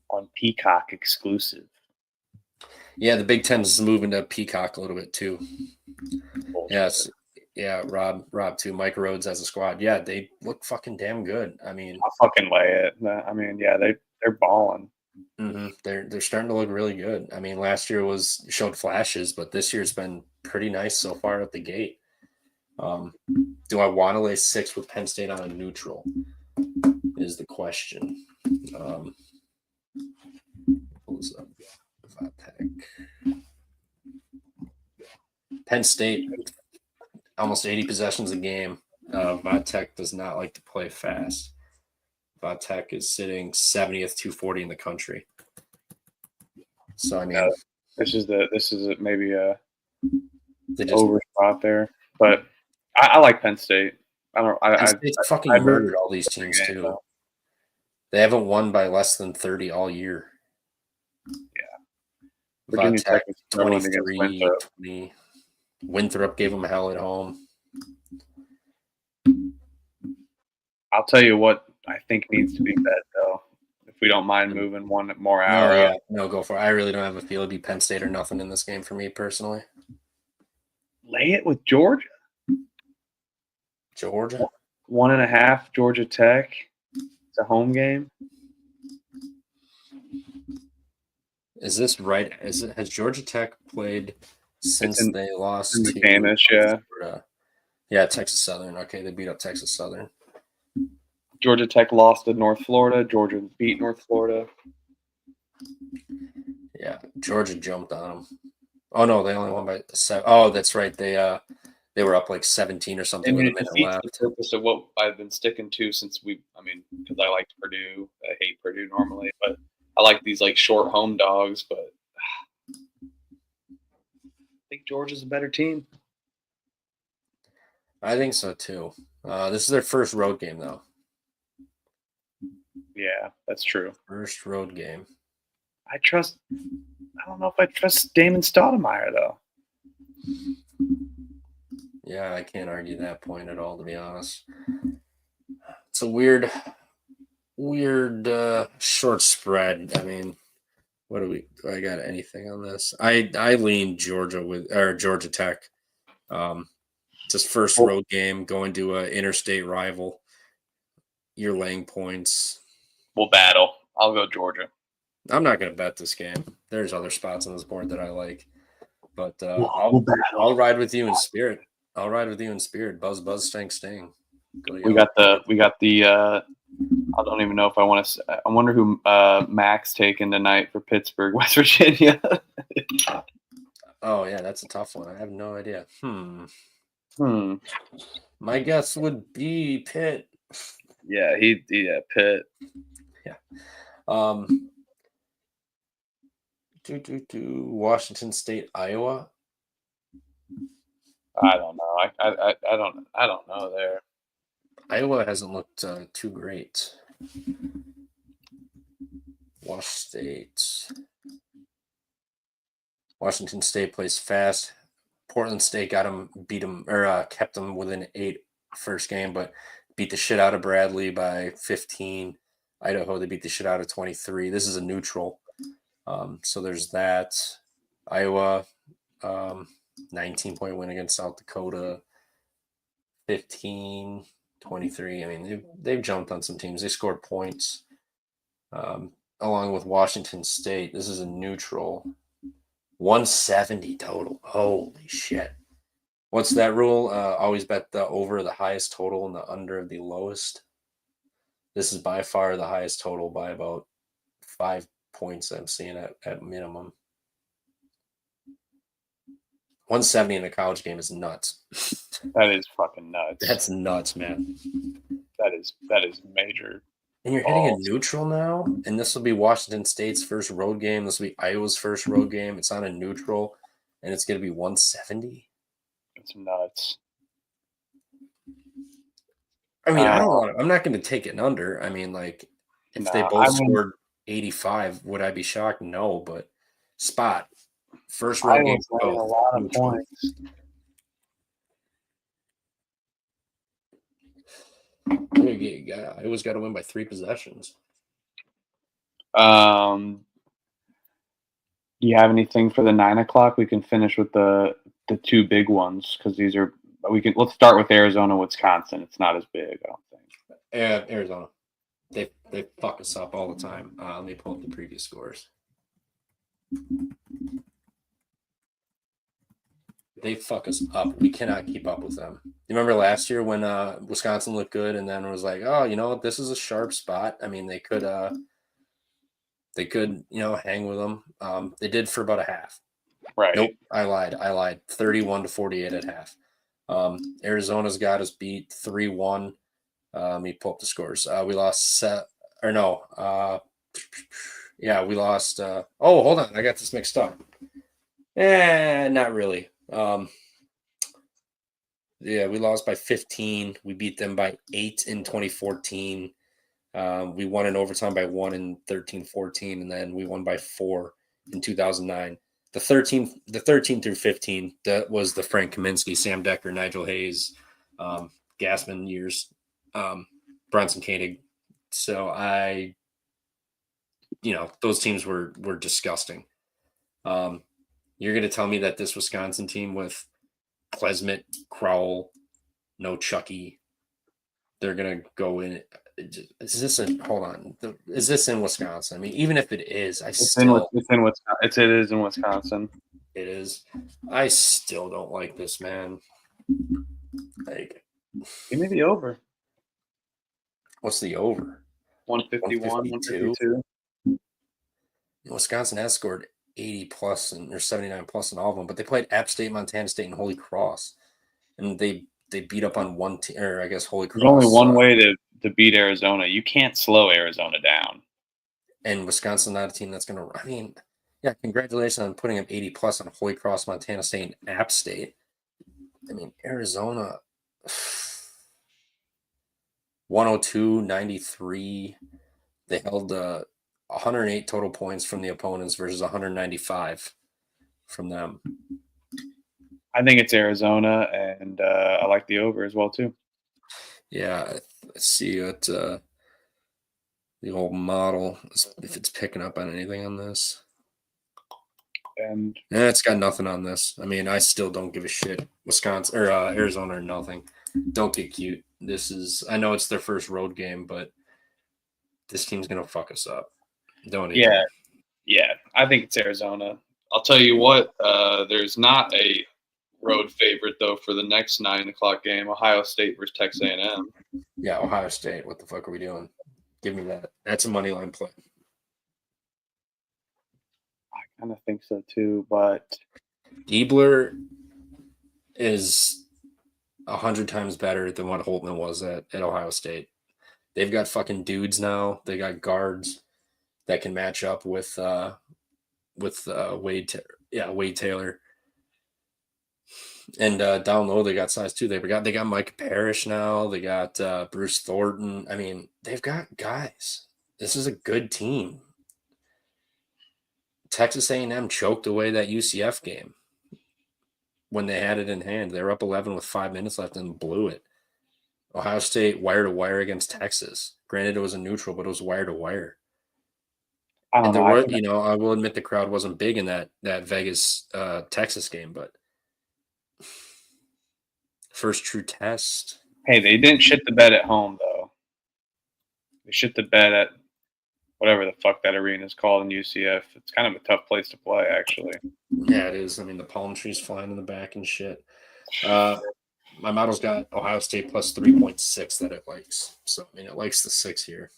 on Peacock exclusive. Yeah, the Big Ten is moving to Peacock a little bit too. Bullshit. Yes, yeah, Rob too. Mike Rhodes as a squad. Yeah, they look fucking damn good. I mean, I'll fucking lay it. I mean, yeah, they're balling. they're starting to look really good. I mean, last year showed flashes, but this year's been pretty nice so far at the gate. Do I want to lay 6 with Penn State on a neutral? Is the question. Pulls up Penn State, almost 80 possessions a game. Vodtech does not like to play fast. Vodtech is sitting 70th, 240 in the country. So I mean, this is maybe a they just over spot there, but I like Penn State. I don't. Penn State's fucking murdered all these teams game, too. though. They haven't won by less than 30 all year. Virginia Tech is struggling against 23, Winthrop. 20. Winthrop gave them hell at home. I'll tell you what I think needs to be bet though. If we don't mind moving one more hour. No, yeah, no, go for it. I really don't have a feel. It'd be Penn State or nothing in this game for me personally. Lay it with Georgia. Georgia. 1.5 Georgia Tech. It's a home game. Is this right? Has Georgia Tech played since they lost to McCamish, yeah. Florida? Yeah, Texas Southern. Okay, they beat up Texas Southern. Georgia Tech lost to North Florida. Georgia beat North Florida. Yeah, Georgia jumped on them. Oh no, they only won by 7. Oh, that's right. They were up like 17 or something with a minute left. The purpose of what I've been sticking to since because I liked Purdue. I hate Purdue normally, but I like these like short home dogs. But I think Georgia's a better team. I think so too. This is their first road game though. Yeah, that's true. First road game. I don't know if I trust Damon Stoudemire though. Yeah, I can't argue that point at all, to be honest. It's a weird short spread. I mean, do I got anything on this? I lean Georgia Tech. Just first road game, going to an interstate rival. You're laying points. We'll battle. I'll go Georgia. I'm not going to bet this game. There's other spots on this board that I like, but I'll ride with you in spirit. I'll ride with you in spirit. Buzz, buzz, sting, sting. We got the I don't even know if I want to. I wonder who Mac's taking tonight for Pittsburgh, West Virginia. Oh yeah, that's a tough one. I have no idea. Hmm. My guess would be Pitt. Yeah, Pitt. Yeah. Um. Washington State, Iowa. I don't know. I don't know there. Iowa hasn't looked too great. Washington State plays fast. Portland State beat them, or kept them within 8 first game, but beat the shit out of Bradley by 15. Idaho, they beat the shit out of 23. This is a neutral. So there's that. Iowa, 19-point win against South Dakota. 15, 23. I mean, they've jumped on some teams. They scored points. Along with Washington State. This is a neutral. 170 total. Holy shit. What's that rule? Always bet the over the highest total and the under the lowest. This is by far the highest total by about 5 points I'm seeing at minimum. 170 in a college game is nuts. That is fucking nuts. That's nuts, man. That is major. And you're hitting a neutral now, and this will be Washington State's first road game. This will be Iowa's first road game. It's on a neutral, and it's going to be 170. It's nuts. I mean, I'm not going to take it under. I mean, like, if they both scored 85, would I be shocked? No, but spot first road game. A lot of points. Iowa's got to win by 3 possessions. You have anything for the 9 o'clock? We can finish with the 2 big ones because these are. Let's start with Arizona, Wisconsin. It's not as big, I don't think. Arizona, they fuck us up all the time. Let me pull up the previous scores. They fuck us up. We cannot keep up with them. You remember last year when Wisconsin looked good, and then it was like, oh, you know what? This is a sharp spot. I mean, they could hang with them. They did for about a half. Right. Nope, I lied. 31-48 at half. Arizona's got us beat 3-1. Let me pull up the scores. We lost we lost. Hold on, I got this mixed up. Not really. We lost by 15. We beat them by 8 in 2014. We won in overtime by 1 in 13-14, and then we won by 4 in 2009. The 13 through 15, that was the Frank Kaminsky, Sam Decker, Nigel Hayes, Gassman years, Bronson Koenig. So those teams were disgusting. You're going to tell me that this Wisconsin team with Klesmit, Crowell, no Chucky, they're going to go in. Is this in Wisconsin? I mean, even if it is, it's in Wisconsin. It is in Wisconsin. It is. I still don't like this, man. Like, give me the over. What's the over? 151, 152. Wisconsin has scored 80 plus or 79 plus in all of them, but they played App State, Montana State, and Holy Cross, and they beat up on one team, or I guess Holy Cross. There's only one way to beat Arizona. You can't slow Arizona down. And Wisconsin not a team that's going to. I mean, yeah, congratulations on putting up 80 plus on Holy Cross, Montana State, and App State. I mean, Arizona, 102-93. They held 108 total points from the opponents versus 195 from them. I think it's Arizona, and I like the over as well, too. Yeah, I see it. The old model, if it's picking up on anything on this. And it's got nothing on this. I mean, I still don't give a shit. Wisconsin or Arizona or nothing. Don't get cute. I know it's their first road game, but this team's going to fuck us up. Don't even. Yeah. I think it's Arizona. I'll tell you what, there's not a road favorite, though, for the next 9 o'clock game, Ohio State versus Texas A&M. Yeah, Ohio State. What the fuck are we doing? Give me that. That's a money line play. I kind of think so too, but Diebler is 100 times better than what Holtman was at Ohio State. They've got fucking dudes now. They got guards that can match up with Wade Taylor. And down low, they got size too. They got Mike Parrish now. They got Bruce Thornton. I mean, they've got guys. This is a good team. Texas A&M choked away that UCF game when they had it in hand. They were up 11 with 5 minutes left and blew it. Ohio State wire to wire against Texas. Granted, it was a neutral, but it was wire to wire. I don't know. I will admit the crowd wasn't big in that Vegas Texas game, but first true test. Hey, they didn't shit the bed at home though. They shit the bed at whatever the fuck that arena is called in UCF. It's kind of a tough place to play, actually. Yeah, it is. I mean, the palm trees flying in the back and shit. My model's got Ohio State plus 3.6 that it likes. So, I mean, it likes the 6 here.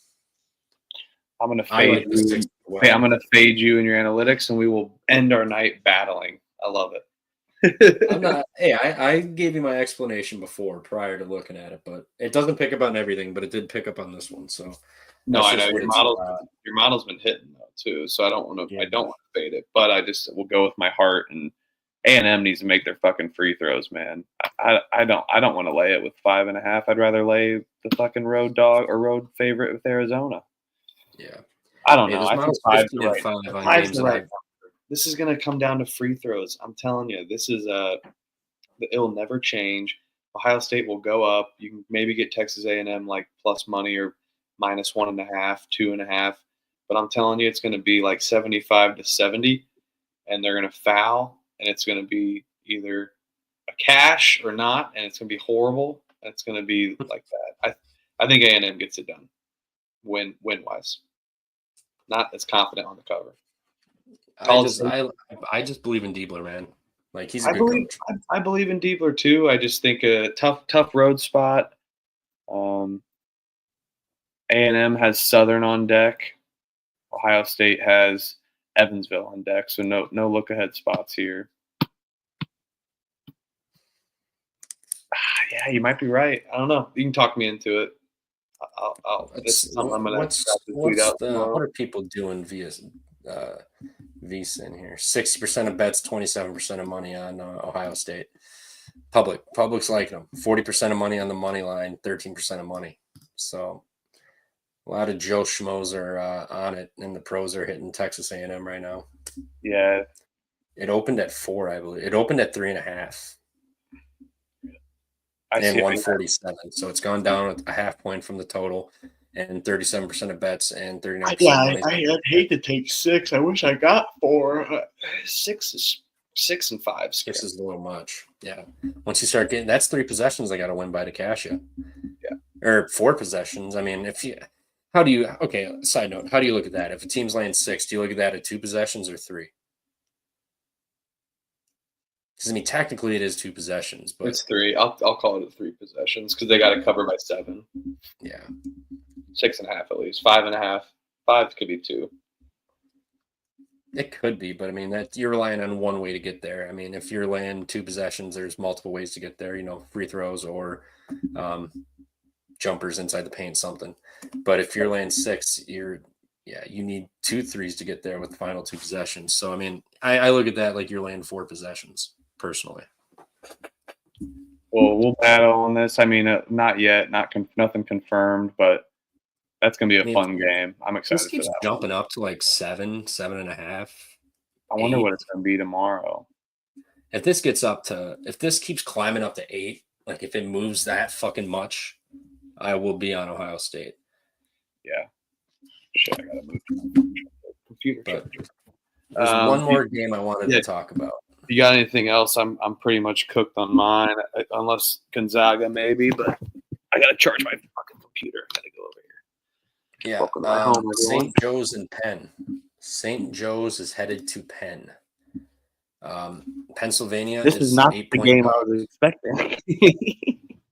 I'm going to fade you. Hey, I'm going to fade you in your analytics, and we will end our night battling. I love it. I'm not. Hey, I gave you my explanation before prior to looking at it, but it doesn't pick up on everything, but it did pick up on this one. So no, I know your model's been hitting though too. So I don't want to. Yeah. I don't want to fade it, but I just will go with my heart. And A&M needs to make their fucking free throws, man. I don't want to lay it with 5.5. I'd rather lay the fucking road dog or road favorite with Arizona. Yeah, I don't know. I think 5's the right. This is going to come down to free throws. I'm telling you, this is it'll never change. Ohio State will go up. You can maybe get Texas A&M like plus money or minus 1.5, 2.5. But I'm telling you, it's going to be like 75-70, and they're going to foul, and it's going to be either a cash or not, and it's going to be horrible, and it's going to be like that. I think A&M gets it done, win-wise. Not as confident on the cover. I just believe in Diebler, man. Like he's a good coach. I believe in Diebler too. I just think a tough road spot. A&M has Southern on deck. Ohio State has Evansville on deck, so no look ahead spots here. Yeah, you might be right. I don't know. You can talk me into it. What are people doing via Visa in here? 60% of bets, 27% of money on Ohio State. Public's liking them. 40% of money on the money line, 13% of money. So a lot of Joe Schmoes are on it, and the pros are hitting Texas A&M right now. Yeah. It opened at 4, I believe. It opened at 3.5. And 147. So it's gone down a half point from the total, and 37% of bets and 39%. Yeah, I'd hate to take 6. I wish I got 4. 6 and 5. 6 is a little much. Yeah. Once you start getting, that's 3 possessions I got to win by to cash you. Yeah. Or 4 possessions. I mean, side note, how do you look at that? If a team's laying 6, do you look at that at 2 possessions or 3? Because, I mean, technically it is 2 possessions, but it's 3. I'll call it 3 possessions because they got to cover by 7. Yeah. 6.5 at least. 5.5. 5 could be 2. It could be, but I mean that you're relying on one way to get there. I mean, if you're laying 2 possessions, there's multiple ways to get there. Free throws or jumpers inside the paint, something. But if you're laying 6, you need 2 threes to get there with the final 2 possessions. So I mean, I look at that like you're laying 4 possessions personally. Well, we'll battle on this. I mean, not yet, nothing confirmed, but that's going to be a fun game. I'm excited. This keeps jumping up to like 7, 7.5. I wonder what it's going to be tomorrow. If this keeps climbing up to 8, like if it moves that fucking much, I will be on Ohio State. Yeah. Shit, I got to move the computer. But there's one more game I wanted to talk about. You got anything else? I'm pretty much cooked on mine, unless Gonzaga maybe, but I got to charge my fucking computer. I got to go over here. Yeah, St. Joe's and Penn. St. Joe's is headed to Penn. Pennsylvania. This is not the game I was expecting.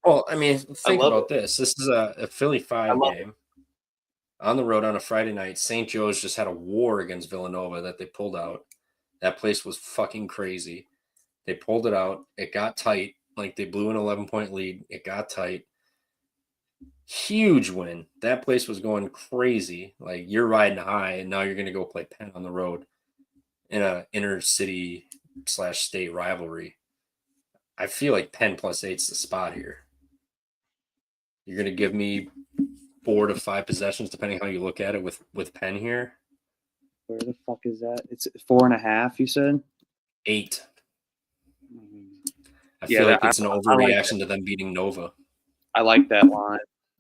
Well, I mean, think about this. This is a Philly 5 game. on the road on a Friday night. St. Joe's just had a war against Villanova that they pulled out. That place was fucking crazy. They pulled it out. It got tight. Like they blew an 11-point lead. It got tight. Huge win. That place was going crazy. Like you're riding high, and now you're going to go play Penn on the road in a inner city / state rivalry. I feel like Penn +8's the spot here. You're going to give me 4 to 5 possessions, depending how you look at it, with Penn here. Where the fuck is that? It's 4.5. You said 8. Mhm. I feel like it's an overreaction to them beating Nova. I like that line,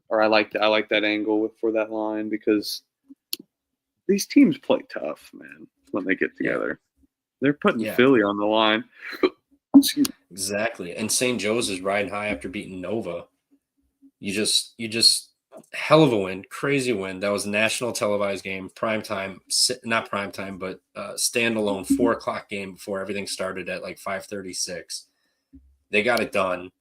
or I like that angle for that line because these teams play tough, man. When they get together, they're putting Philly on the line. Exactly, and St. Joe's is riding high after beating Nova. You just hell of a win, crazy win. That was a national televised game, prime time, not prime time, but standalone 4:00 game before everything started at like 5:36. They got it done.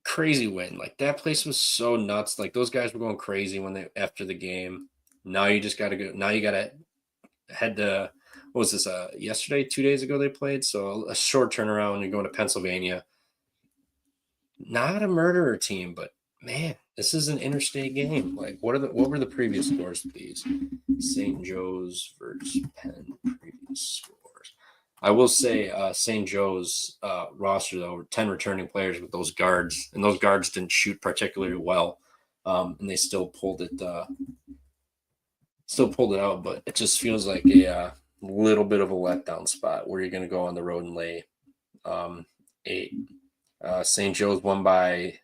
Crazy win. Like that place was so nuts. Like those guys were going crazy after the game. Now you just got to go. Now you got to head to, what was this? Yesterday, 2 days ago they played. So a short turnaround. You're going to Pennsylvania. Not a murderer team, but man, this is an interstate game. Like what were the previous scores of these? St. Joe's versus Penn previous scores. I will say St. Joe's roster, though, 10 returning players with those guards, and those guards didn't shoot particularly well, and they still pulled it out. But it just feels like a little bit of a letdown spot where you're going to go on the road and lay 8. St. Joe's won by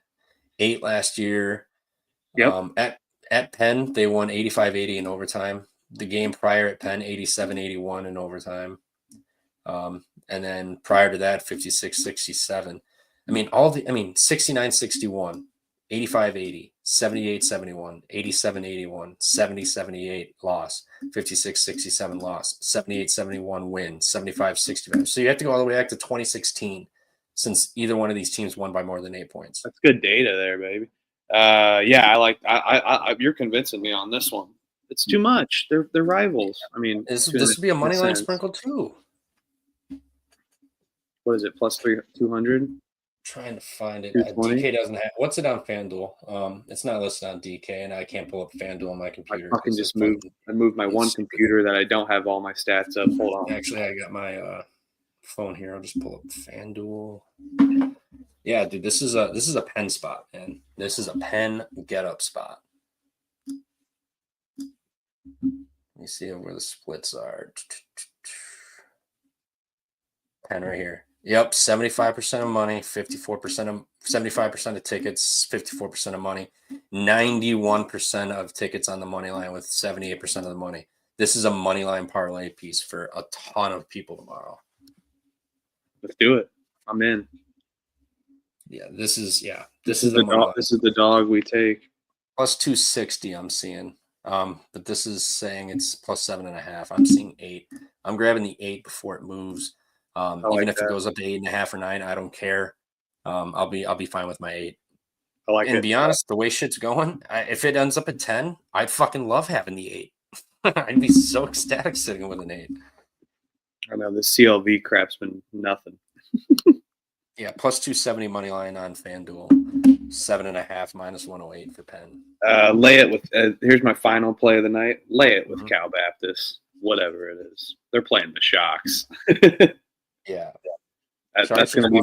8 last year. Yep. At Penn, they won 85-80 in overtime. The game prior at Penn, 87-81 in overtime. And then prior to that, 56-67. I mean, 69-61, 85-80, 78-71, 87-81, 70-78 loss, 56-67 loss, 78-71 win, 75-65. So you have to go all the way back to 2016 since either one of these teams won by more than 8 points. That's good data there, baby. I you're convincing me on this one. It's too much. They're rivals. I mean, this would be a money line sprinkle too. What is it? Plus 200? Trying to find it. DK doesn't have. What's it on FanDuel? It's not listed on DK, and I can't pull up FanDuel on my computer. I fucking just moved. I moved my one computer that I don't have all my stats up. Hold on. Actually, I got my phone here. I'll just pull up FanDuel. Yeah, dude, this is a Penn spot, man. This is a Penn get up spot. Let me see where the splits are. Penn right here. Yep, 75% of money, 75% of tickets, 54% of money, 91% of tickets on the money line with 78% of the money. This is a money line parlay piece for a ton of people tomorrow. Let's do it. I'm in. Yeah, this is the dog we take. Plus 260 I'm seeing. But this is saying it's plus 7.5. I'm seeing 8. I'm grabbing the 8 before it moves. Even if it goes up to 8.5 or 9, I don't care. I'll be fine with my 8. I like it. And to be honest, the way shit's going, if it ends up at 10, I'd fucking love having the 8. I'd be so ecstatic sitting with an 8. I know the CLV crap's been nothing. Yeah, plus 270 money line on FanDuel, 7.5 minus 108 for Penn. Lay it with. Here's my final play of the night. Lay it with Cal Baptist, whatever it is. They're playing the Shocks. Yeah, that's gonna be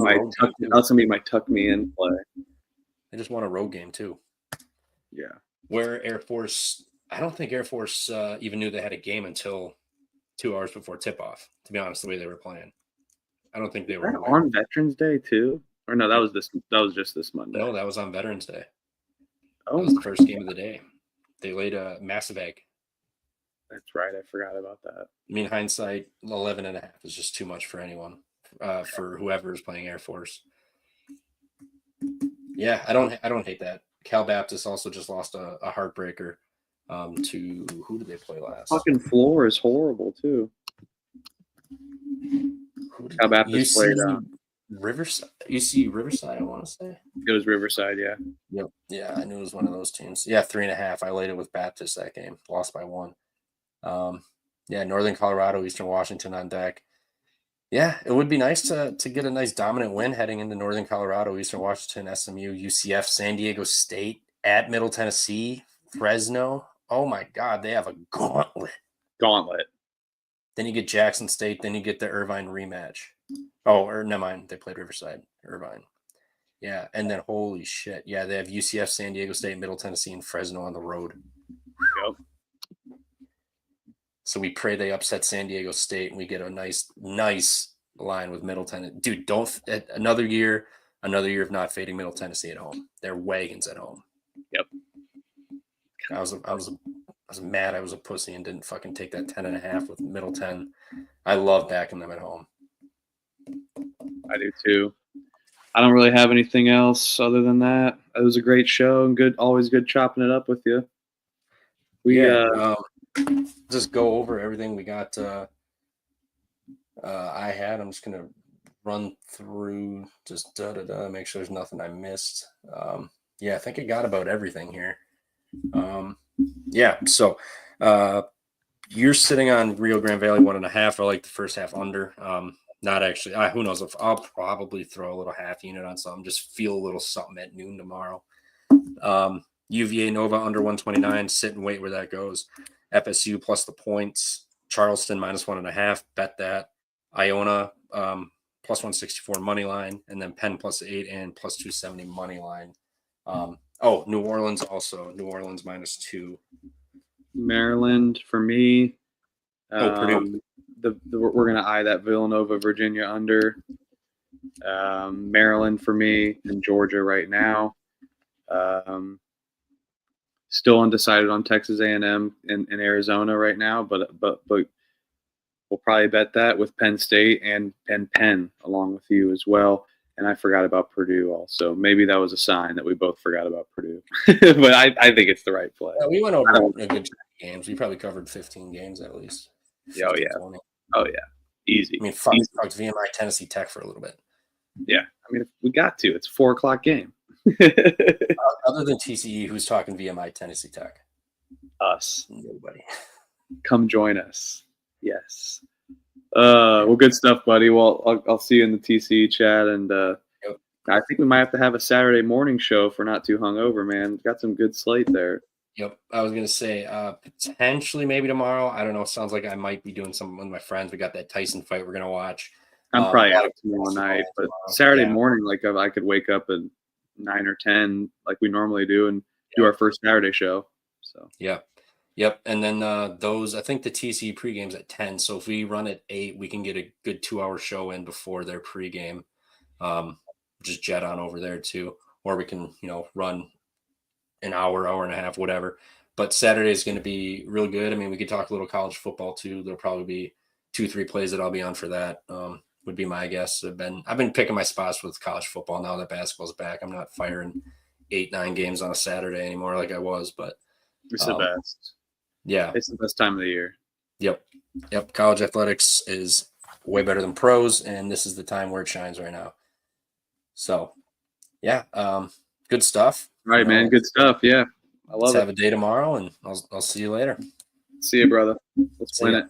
my tuck me in play. They just won a road game too. Yeah, where Air Force, I don't think Air Force even knew they had a game until 2 hours before tip off. To be honest, the way they were playing, I don't think they were on Veterans Day too. Or no, that was just this Monday. No, that was on Veterans Day. Oh, that was the first game of the day. They laid a massive egg. That's right. I forgot about that. I mean, hindsight, 11.5 is just too much for anyone, for whoever is playing Air Force. Yeah, I don't hate that. Cal Baptist also just lost a heartbreaker to who did they play last? Fucking floor is horrible too. Cal Baptist played Riverside. UC Riverside, I want to say. It was Riverside, yeah. Yep. Yeah, I knew it was one of those teams. Yeah, 3.5. I laid it with Baptist that game. Lost by 1. Yeah, Northern Colorado, Eastern Washington on deck. Yeah, it would be nice to get a nice dominant win heading into Northern Colorado, Eastern Washington, SMU, UCF, San Diego State, at Middle Tennessee, Fresno. Oh my God, they have a gauntlet. Then you get Jackson State. Then you get the Irvine rematch. Oh, or never mind. They played Riverside, Irvine. Yeah, and then holy shit. Yeah, they have UCF, San Diego State, Middle Tennessee, and Fresno on the road. Yep. So we pray they upset San Diego State and we get a nice line with Middle Tennessee. Dude, don't another year of not fading Middle Tennessee at home. They're wagons at home. Yep. I was mad I was a pussy and didn't fucking take that 10.5 with Middle 10. I love backing them at home. I do too. I don't really have anything else other than that. It was a great show and always good chopping it up with you. Just go over everything we got. I'm just gonna run through just make sure there's nothing I missed. I think I got about everything here. So you're sitting on Rio Grande Valley 1.5. I like the first half under. Not actually. Who knows? If I'll probably throw a little half unit on something. Just feel a little something at noon tomorrow. UVA Nova under 129. Sit and wait where that goes. FSU plus the points. Charleston minus 1.5. Bet that. Iona plus 164 money line, and then Penn plus 8 and plus 270 money line. New Orleans also. New Orleans minus 2. Maryland for me. Purdue. We're gonna eye that Villanova Virginia under. Maryland for me and Georgia right now. Still undecided on Texas A&M and Arizona right now, but we'll probably bet that with Penn State and Penn along with you as well. And I forgot about Purdue also. Maybe that was a sign that we both forgot about Purdue. But I think it's the right play. Yeah, we went over a good games. We probably covered 15 games at least. 15, 20. Oh, yeah. Easy. I mean, fuck VMI Tennessee Tech for a little bit. Yeah. I mean, we got to. It's a 4:00 game. Other than TCE, who's talking VMI Tennessee Tech? Us. Nobody. Come join us. Yes. Well, good stuff, buddy. Well, I'll see you in the TCE chat, and Yep. I think we might have to have a Saturday morning show if we're not too hungover, man. Got some good slate there. Yep. I was gonna say potentially maybe tomorrow. I don't know. Sounds like I might be doing something with my friends. We got that Tyson fight we're gonna watch. I'm probably out tomorrow night, but Saturday Yeah. morning, like I could wake up at 9 or 10 like we normally do and do our first Saturday show. So Yep. And then I think the TCE pregame's at 10. So if we run at 8, we can get a good 2-hour show in before their pregame. Just jet on over there too. Or we can, run an hour and a half, whatever. But Saturday is going to be real good. I mean, we could talk a little college football too. There'll probably be 2-3 plays that I'll be on for that. Would be my guess. I've been picking my spots with college football now that basketball's back. I'm not firing 8-9 games on a Saturday anymore like I was, but it's the best. Yeah. It's the best time of the year. Yep. College athletics is way better than pros, and this is the time where it shines right now. So, yeah, good stuff. Right, man. Good stuff. Yeah, I love it. Let's have a day tomorrow, and I'll see you later. See you, brother. Let's win it.